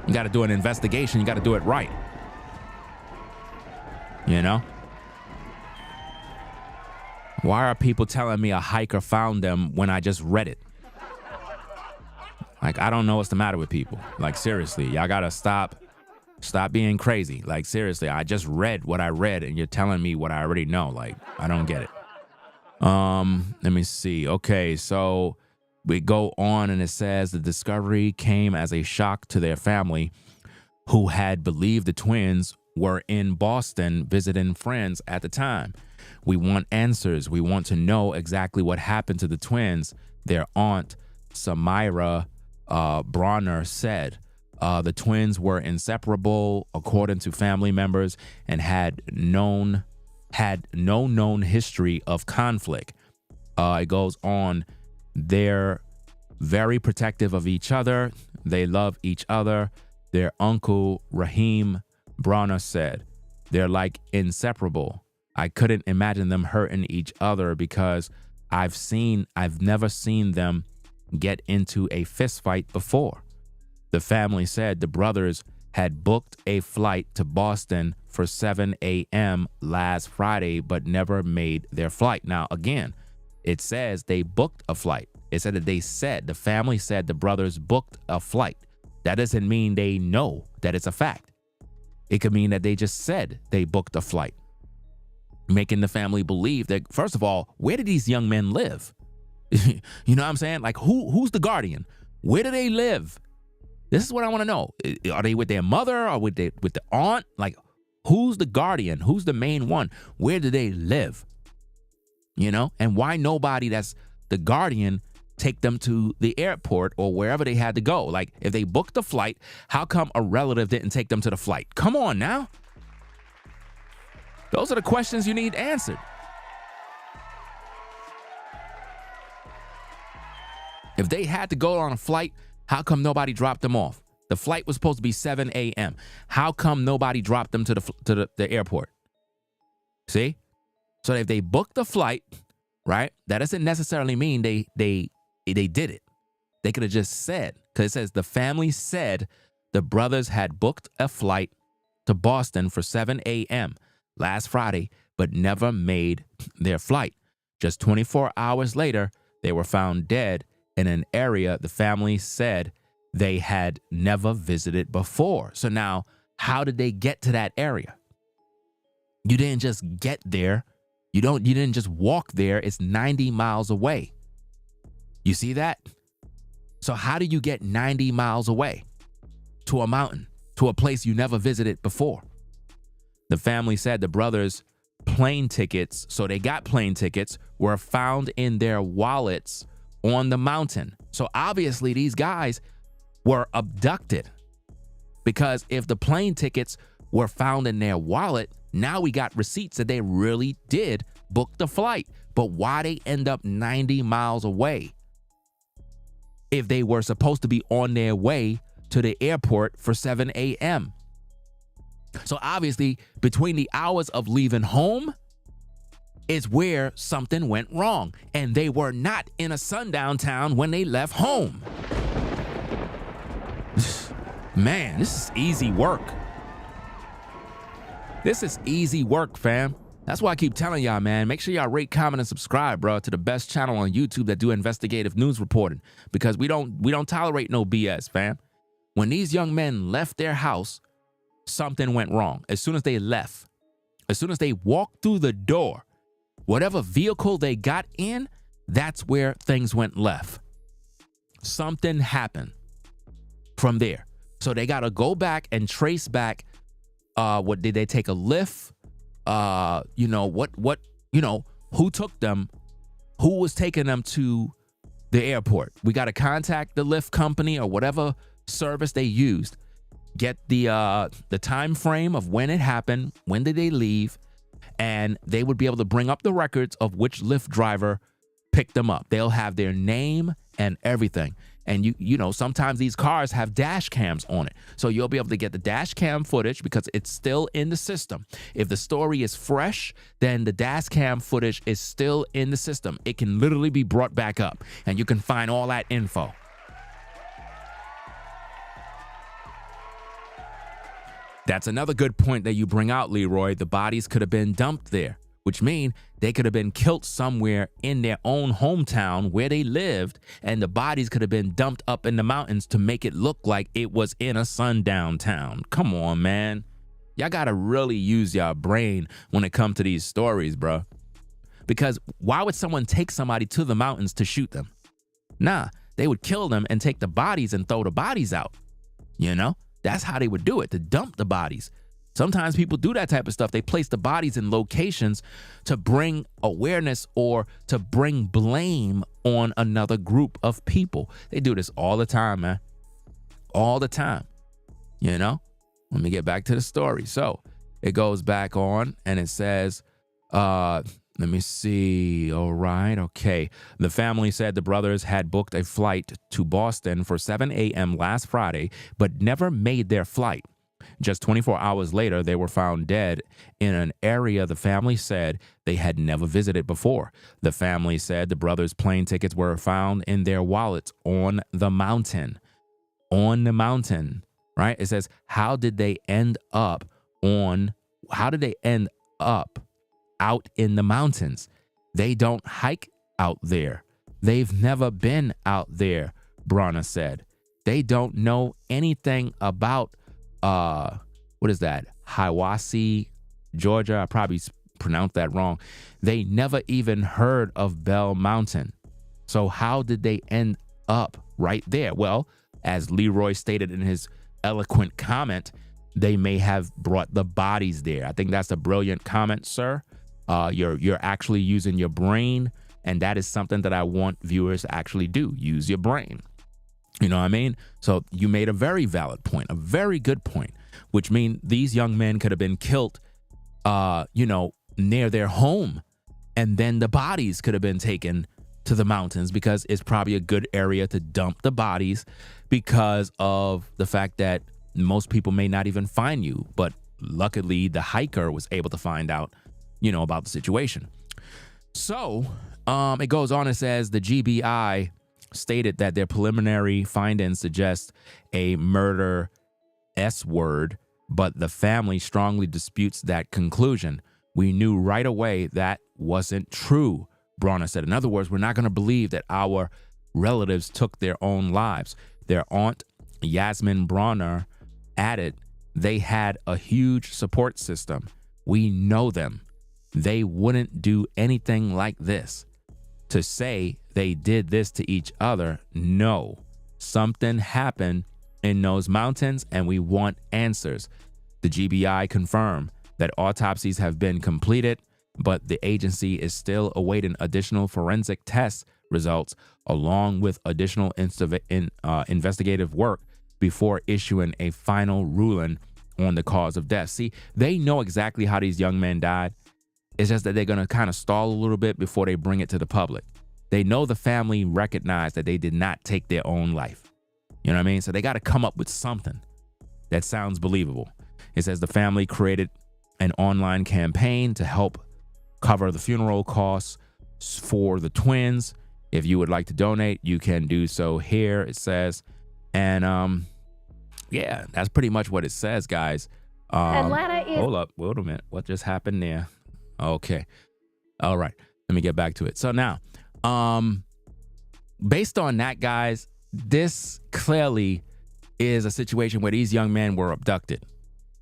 You got to do an investigation. You got to do it right. You know? Why are people telling me a hiker found them when I just read it? Like, I don't know what's the matter with people. Like, seriously, y'all got to stop being crazy. Like, seriously, I just read what I read and you're telling me what I already know. Like, I don't get it. Let me see. Okay, so we go on and it says the discovery came as a shock to their family who had believed the twins were in Boston visiting friends at the time. We want answers. We want to know exactly what happened to the twins. Their aunt, Samira Bronner, said the twins were inseparable, according to family members, and had no known history of conflict. It goes on, they're very protective of each other. They love each other. Their uncle, Raheem Bronner, said, they're like inseparable. I couldn't imagine them hurting each other because I've never seen them get into a fist fight before. The family said the brothers had booked a flight to Boston for 7 a.m. last Friday, but never made their flight. Now, again, it says they booked a flight. It said that the family said the brothers booked a flight. That doesn't mean they know that it's a fact. It could mean that they just said they booked a flight, making the family believe that, first of all, where did these young men live? You know what I'm saying? Like, who's the guardian? Where do they live? This is what I want to know. Are they with their mother or with the aunt? Like, who's the guardian? Who's the main one? Where do they live? You know? And why nobody that's the guardian take them to the airport or wherever they had to go? Like, if they booked the flight, how come a relative didn't take them to the flight? Come on now. Those are the questions you need answered. If they had to go on a flight, how come nobody dropped them off? The flight was supposed to be 7 a.m. How come nobody dropped them to the airport? See? So if they booked the flight, right, that doesn't necessarily mean they did it. They could have just said, because it says the family said the brothers had booked a flight to Boston for 7 a.m. last Friday, but never made their flight. Just 24 hours later, they were found dead in an area the family said they had never visited before. So now, how did they get to that area? You didn't just get there. You didn't just walk there. It's 90 miles away. You see that? So how do you get 90 miles away to a mountain, to a place you never visited before? The family said the brothers' plane tickets, so they got plane tickets, were found in their wallets on the mountain. So obviously these guys were abducted, because if the plane tickets were found in their wallet, now we got receipts that they really did book the flight. But why they end up 90 miles away if they were supposed to be on their way to the airport for 7 a.m.? So obviously between the hours of leaving home is where something went wrong, and they were not in a sundown town when they left home. Man, this is easy work. This is easy work, fam. That's why I keep telling y'all, man, make sure y'all rate, comment, and subscribe, bro, to the best channel on YouTube that do investigative news reporting, because we don't tolerate no BS, fam. When these young men left their house, something went wrong. As soon as they left, as soon as they walked through the door, whatever vehicle they got in, that's where things went left. Something happened from there. So they got to go back and trace back. What did they take a lift? Who took them? Who was taking them to the airport. We got to contact the Lyft company or whatever service they used. Get the time frame of when it happened, when did they leave, and they would be able to bring up the records of which Lyft driver picked them up. They'll have their name and everything. And you know, sometimes these cars have dash cams on it. So you'll be able to get the dash cam footage because it's still in the system. If the story is fresh, then the dash cam footage is still in the system. It can literally be brought back up and you can find all that info. That's another good point that you bring out, Leroy. The bodies could have been dumped there, which means they could have been killed somewhere in their own hometown where they lived, and the bodies could have been dumped up in the mountains to make it look like it was in a sundown town. Come on, man. Y'all gotta really use your brain when it comes to these stories, bro. Because why would someone take somebody to the mountains to shoot them? Nah, they would kill them and take the bodies and throw the bodies out. You know? That's how they would do it, to dump the bodies. Sometimes people do that type of stuff. They place the bodies in locations to bring awareness or to bring blame on another group of people. They do this all the time, man. All the time. You know? Let me get back to the story. So it goes back on and it says, let me see. All right. Okay. The family said the brothers had booked a flight to Boston for 7 a.m. last Friday, but never made their flight. Just 24 hours later, they were found dead in an area the family said they had never visited before. The family said the brothers' plane tickets were found in their wallets on the mountain. On the mountain, right? It says, how did they end up out in the mountains? They don't hike out there. They've never been out there, Brana said. They don't know anything about what is that? Hiwassee, Georgia. I probably pronounced that wrong. They never even heard of Bell Mountain. So how did they end up right there? Well, as Leroy stated in his eloquent comment, they may have brought the bodies there. I think that's a brilliant comment, sir. You're actually using your brain, and that is something that I want viewers to actually do. Use your brain. You know what I mean? So you made a very valid point, a very good point, which means these young men could have been killed, near their home. And then the bodies could have been taken to the mountains because it's probably a good area to dump the bodies because of the fact that most people may not even find you. But luckily, the hiker was able to find out, about the situation. So it goes on and says the GBI stated that their preliminary findings suggest a murder S-word, but the family strongly disputes that conclusion. We knew right away that wasn't true, Brana said. In other words, we're not going to believe that our relatives took their own lives. Their aunt, Yasmin Bronner, added they had a huge support system. We know them. They wouldn't do anything like this. To say they did this to each other, no. Something happened in those mountains and we want answers. The GBI confirmed that autopsies have been completed, but the agency is still awaiting additional forensic test results along with additional investigative work before issuing a final ruling on the cause of death. See, they know exactly how these young men died. It's just that they're going to kind of stall a little bit before they bring it to the public. They know the family recognized that they did not take their own life. You know what I mean? So they got to come up with something that sounds believable. It says the family created an online campaign to help cover the funeral costs for the twins. If you would like to donate, you can do so here, it says. And yeah, that's pretty much what it says, guys. Atlanta is... Hold up. Wait a minute. What just happened there? Okay. All right. Let me get back to it. So now, based on that, guys, this clearly is a situation where these young men were abducted.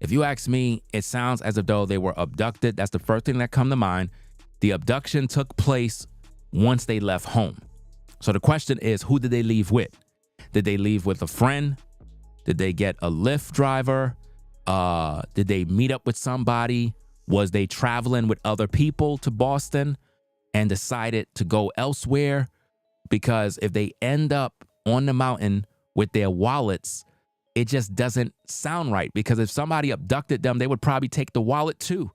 If you ask me, it sounds as if though they were abducted. That's the first thing that come to mind. The abduction took place once they left home. So the question is, who did they leave with? Did they leave with a friend? Did they get a Lyft driver? Did they meet up with somebody? Was they traveling with other people to Boston and decided to go elsewhere? because if they end up on the mountain with their wallets, it just doesn't sound right. Because if somebody abducted them, they would probably take the wallet too.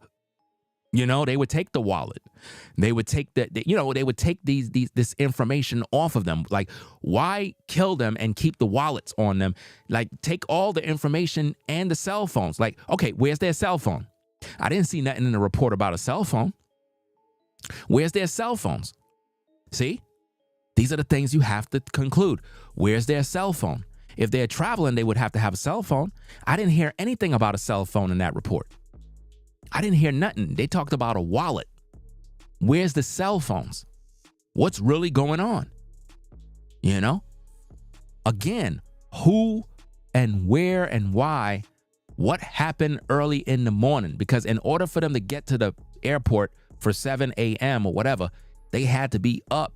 You know, they would take the wallet. They would take they would take this information off of them. Like, why kill them and keep the wallets on them? Like, take all the information and the cell phones. Like, okay, where's their cell phone? I didn't see nothing in the report about a cell phone. Where's their cell phones? See? These are the things you have to conclude. Where's their cell phone? If they're traveling, they would have to have a cell phone. I didn't hear anything about a cell phone in that report. I didn't hear nothing. They talked about a wallet. Where's the cell phones? What's really going on? You know? Again, who and where and why? What happened early in the morning? Because in order for them to get to the airport for 7 a.m. or whatever, they had to be up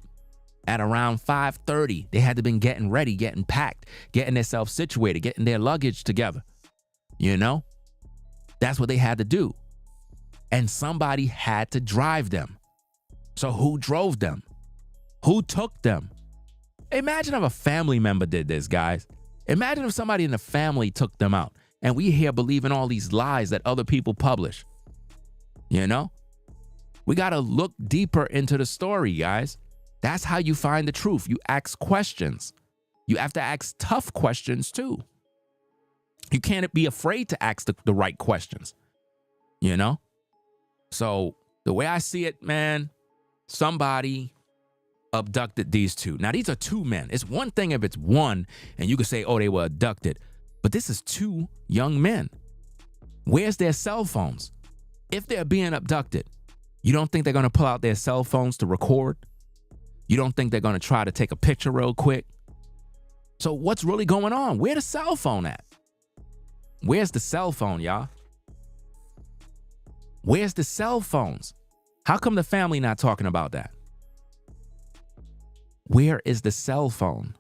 at around 5:30. They had to been getting ready, getting packed, getting themselves situated, getting their luggage together. You know? That's what they had to do. And somebody had to drive them. So who drove them? Who took them? Imagine if a family member did this, guys. Imagine if somebody in the family took them out. And we here believing all these lies that other people publish. You know? We got to look deeper into the story, guys. That's how you find the truth. You ask questions. You have to ask tough questions too. You can't be afraid to ask the right questions. You know? So the way I see it, man, somebody abducted these two. Now, these are two men. It's one thing if it's one and you could say, oh, they were abducted. But this is two young men. Where's their cell phones? If they're being abducted, you don't think they're going to pull out their cell phones to record? You don't think they're going to try to take a picture real quick? So what's really going on? Where's the cell phone at? Where's the cell phone, y'all? Where's the cell phones? How come the family not talking about that? Where is the cell phone?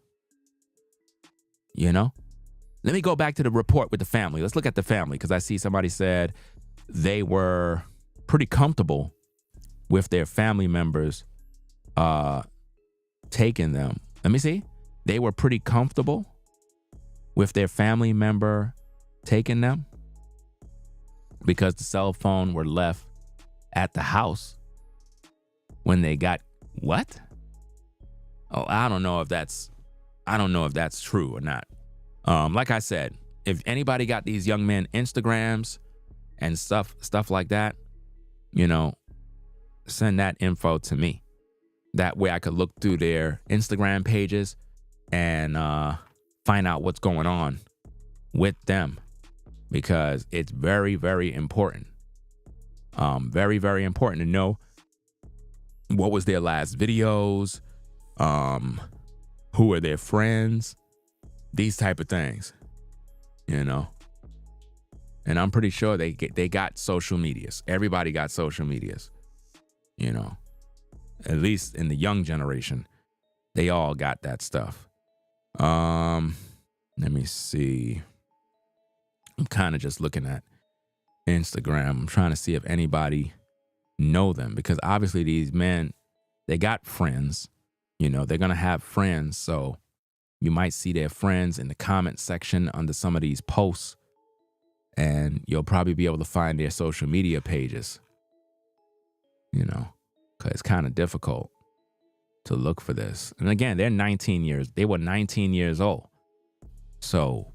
You know? Let me go back to the report with the family. Let's look at the family, because I see somebody said they were pretty comfortable with their family members taking them. Let me see. They were pretty comfortable with their family member taking them because the cell phone were left at the house when they got what? Oh, I don't know if that's true or not. Like I said, if anybody got these young men Instagrams and stuff like that, you know, send that info to me. That way I could look through their Instagram pages and find out what's going on with them, because it's very, very important. Very, very important to know what was their last videos, who are their friends, these type of things, you know. And I'm pretty sure they got social medias. Everybody got social medias, you know. At least in the young generation, they all got that stuff. Let me see. I'm kind of just looking at Instagram. I'm trying to see if anybody know them, because obviously these men, they got friends. You know, they're going to have friends. So you might see their friends in the comment section under some of these posts, and you'll probably be able to find their social media pages, you know, because it's kind of difficult to look for this. And again, they were 19 years old. So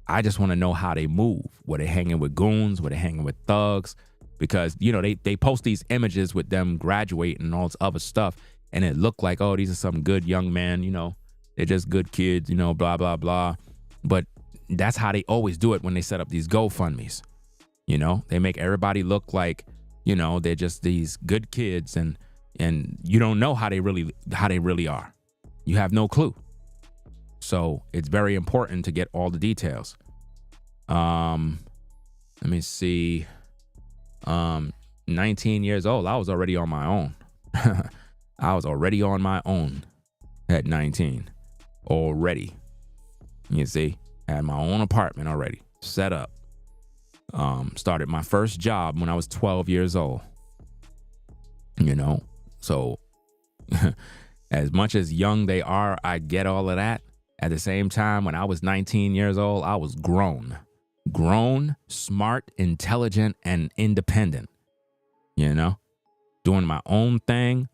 I just want to know how they move. Were they hanging with goons? Were they hanging with thugs? Because, you know, they post these images with them graduating and all this other stuff, and it looked like, oh, these are some good young men, you know, they're just good kids, you know, blah, blah, blah. But that's how they always do it when they set up these GoFundMes. You know, they make everybody look like, you know, they're just these good kids, and you don't know how they really are. You have no clue. So it's very important to get all the details. Let me see. 19 years old. I was already on my own. I was already on my own at 19 already. You see, I had my own apartment already set up. Started my first job when I was 12 years old. You know, so As much as young they are, I get all of that. At the same time, when I was 19 years old, I was grown, smart, intelligent, and independent, doing my own thing.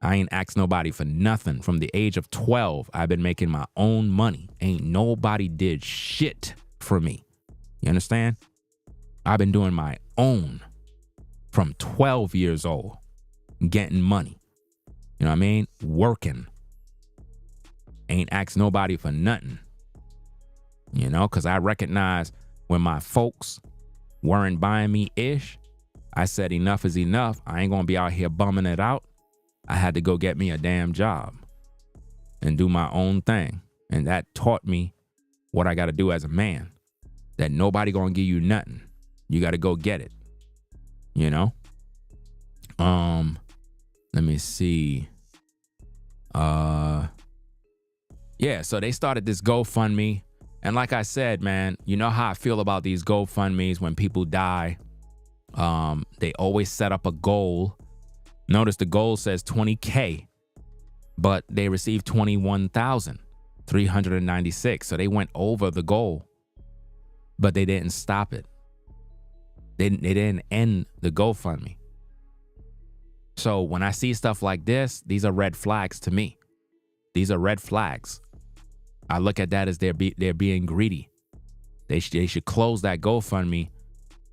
I ain't asked nobody for nothing. From the age of 12, I've been making my own money. Ain't nobody did shit for me. You understand? I've been doing my own from 12 years old, getting money. You know what I mean? Working. Ain't asked nobody for nothing. Because I recognize when my folks weren't buying me ish, I said enough is enough. I ain't going to be out here bumming it out. I had to go get me a damn job and do my own thing. And that taught me what I got to do as a man. That nobody going to give you nothing. You got to go get it. Let me see. Yeah, so they started this GoFundMe. And like I said, man, you know how I feel about these GoFundMes when people die. They always set up a goal. Notice the goal says 20K, but they received 21,396. So they went over the goal, but they didn't stop it. They didn't end the GoFundMe. So when I see stuff like this, these are red flags to me. These are red flags. I look at that as they're being greedy. They should close that GoFundMe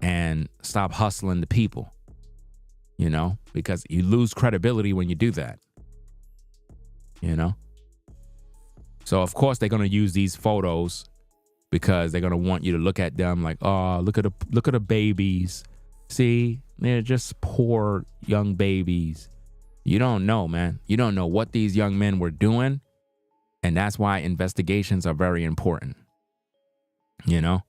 and stop hustling the people. Because you lose credibility when you do that. So of course they're gonna use these photos because they're gonna want you to look at them like, oh, look at the babies. See, they're just poor young babies. You don't know, man. You don't know what these young men were doing. And that's why investigations are very important. You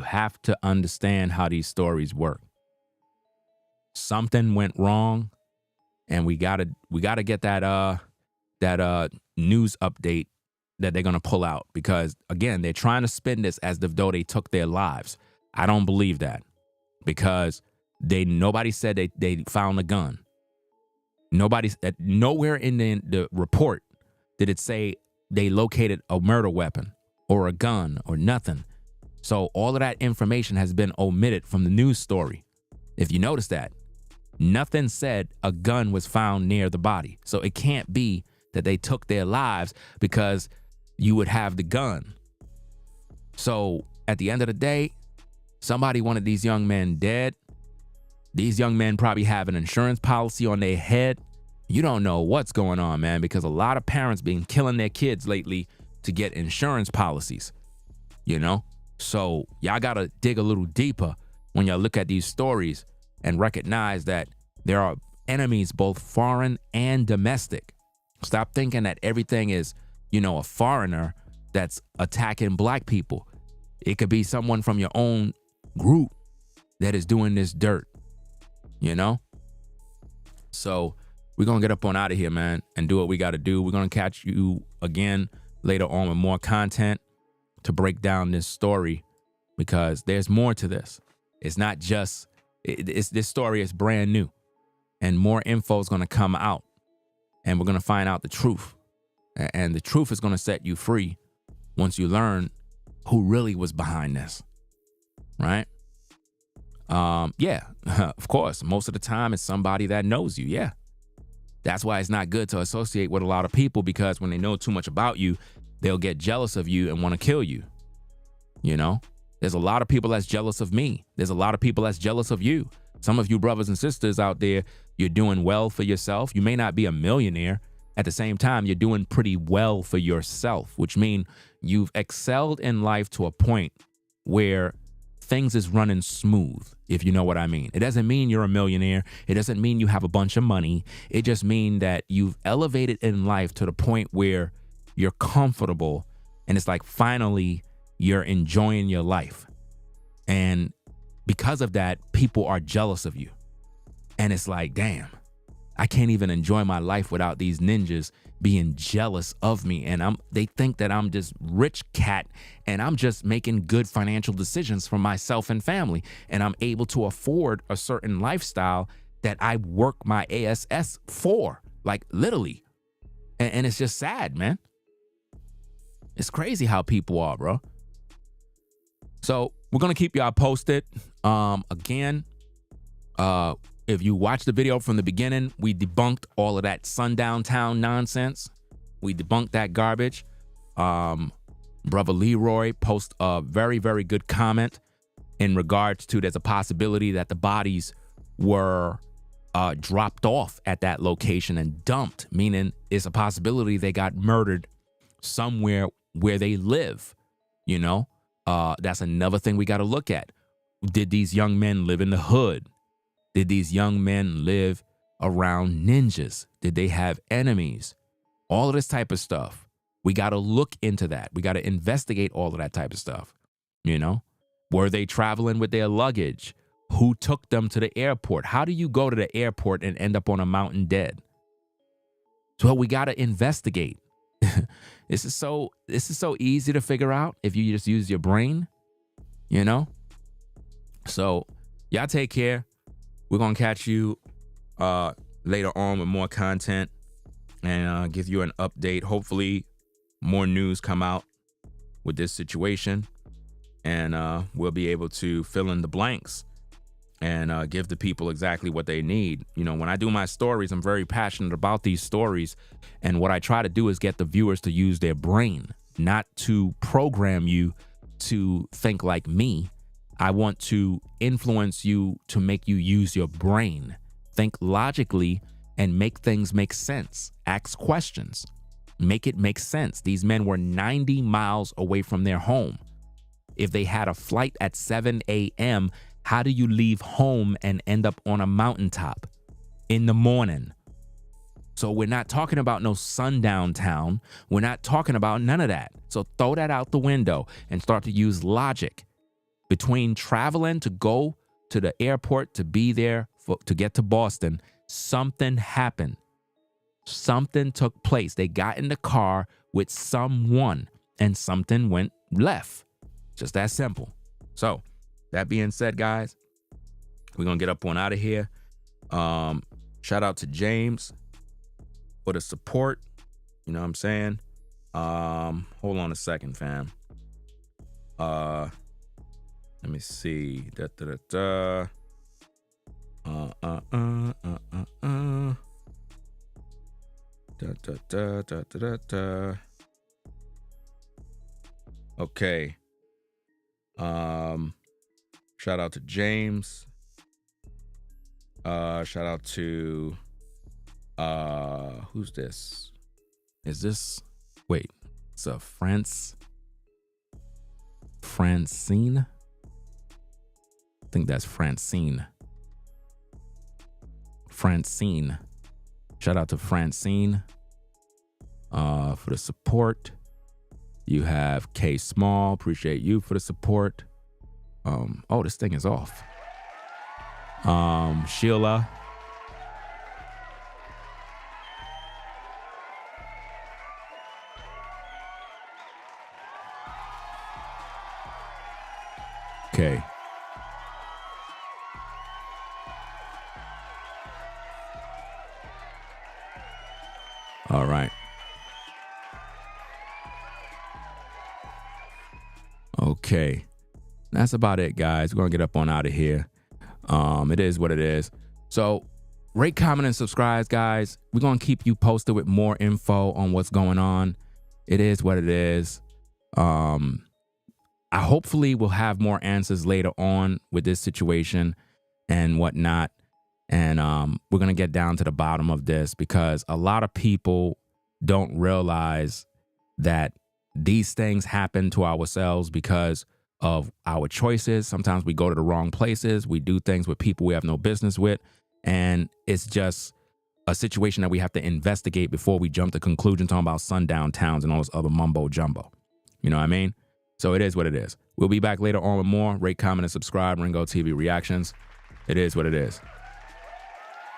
have to understand how these stories work. Something went wrong, and we gotta get that news update that they're gonna pull out, because again, they're trying to spin this as though they took their lives. I don't believe that, because nobody said they found a gun. Nowhere in the report did it say they located a murder weapon or a gun or nothing. So all of that information has been omitted from the news story. If you notice that, nothing said a gun was found near the body. So it can't be that they took their lives because you would have the gun. So at the end of the day, somebody wanted these young men dead. These young men probably have an insurance policy on their head. You don't know what's going on, man, because a lot of parents been killing their kids lately to get insurance policies, So y'all got to dig a little deeper when y'all look at these stories and recognize that there are enemies, both foreign and domestic. Stop thinking that everything is, a foreigner that's attacking black people. It could be someone from your own group that is doing this dirt, So we're going to get up on out of here, man, and do what we got to do. We're going to catch you again later on with more content to break down this story, because there's more to this. It's not just, this story is brand new, and more info is going to come out, and we're going to find out the truth. And the truth is going to set you free once you learn who really was behind this, right? Yeah, of course. Most of the time it's somebody that knows you. Yeah. That's why it's not good to associate with a lot of people, because when they know too much about you, they'll get jealous of you and want to kill you. There's a lot of people that's jealous of me. There's a lot of people that's jealous of you. Some of you brothers and sisters out there, you're doing well for yourself. You may not be a millionaire. At the same time, you're doing pretty well for yourself, which means you've excelled in life to a point where things is running smooth, if you know what I mean. It doesn't mean you're a millionaire. It doesn't mean you have a bunch of money. It just means that you've elevated in life to the point where you're comfortable, and it's like finally you're enjoying your life. And because of that, people are jealous of you. And it's like, damn, I can't even enjoy my life without these ninjas being jealous of me. And they think that I'm just rich cat, and I'm just making good financial decisions for myself and family. And I'm able to afford a certain lifestyle that I work my ASS for. like literally. And it's just sad, man. It's crazy how people are, bro. So we're going to keep y'all posted. Again, if you watch the video from the beginning, we debunked all of that Sundown Town nonsense. We debunked that garbage. Brother Leroy post a very, very good comment in regards to there's a possibility that the bodies were dropped off at that location and dumped, meaning it's a possibility they got murdered somewhere where they live. You know, that's another thing we got to look at. Did these young men live in the hood? Did these young men live around ninjas? Did they have enemies? All of this type of stuff. We got to look into that. We got to investigate all of that type of stuff. You know, were they traveling with their luggage? Who took them to the airport? How do you go to the airport and end up on a mountain dead? So we got to investigate. This is so easy to figure out if you just use your brain, you know? So y'all take care. We're going to catch you later on with more content and give you an update. Hopefully more news come out with this situation, and we'll be able to fill in the blanks and give the people exactly what they need. You know, when I do my stories, I'm very passionate about these stories. And what I try to do is get the viewers to use their brain, not to program you to think like me. I want to influence you to make you use your brain, think logically, and make things make sense. Ask questions, make it make sense. These men were 90 miles away from their home. If they had a flight at 7 a.m., how do you leave home and end up on a mountaintop in the morning? So we're not talking about no sundown town. We're not talking about none of that. So throw that out the window and start to use logic. Between traveling to go to the airport to be there to get to Boston, something happened. Something took place. They got in the car with someone and something went left. Just that simple. So that being said, guys, we're going to get up on out of here. Shout out to James for the support. You know what I'm saying? Hold on a second, fam. Let me see. Okay. Shout out to James. Shout out to who's this? Is this it's a Francine? I think that's Francine. Shout out to Francine for the support. You have K Small, appreciate you for the support. Oh, this thing is off. Sheila. Okay. All right. Okay. That's about it, guys. We're going to get up on out of here. It is what it is. So rate, comment, and subscribe, guys. We're going to keep you posted with more info on what's going on. It is what it is. I hopefully will have more answers later on with this situation and whatnot. And we're going to get down to the bottom of this, because a lot of people don't realize that these things happen to ourselves because of our choices. Sometimes we go to the wrong places. We do things with people we have no business with. And it's just a situation that we have to investigate before we jump to conclusions talking about sundown towns and all this other mumbo jumbo. You know what I mean? So it is what it is. We'll be back later on with more. Rate, comment, and subscribe. Ringo TV Reactions. It is what it is.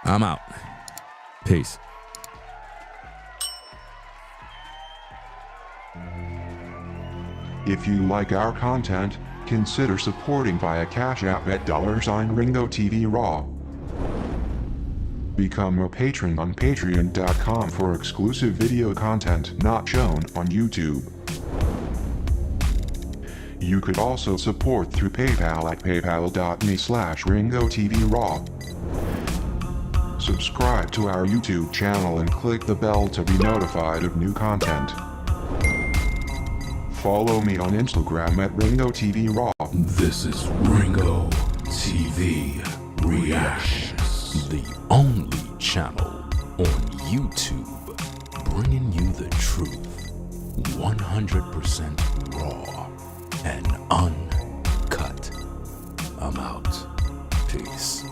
I'm out. Peace. If you like our content, consider supporting via Cash App at $Ringo TV Raw. Become a patron on patreon.com for exclusive video content not shown on YouTube. You could also support through PayPal at paypal.me/RingoTVRaw. Subscribe to our YouTube channel and click the bell to be notified of new content. Follow me on Instagram at RingoTVRaw. This is Ringo TV Reactions, the only channel on YouTube bringing you the truth 100% raw and uncut. I'm out. Peace.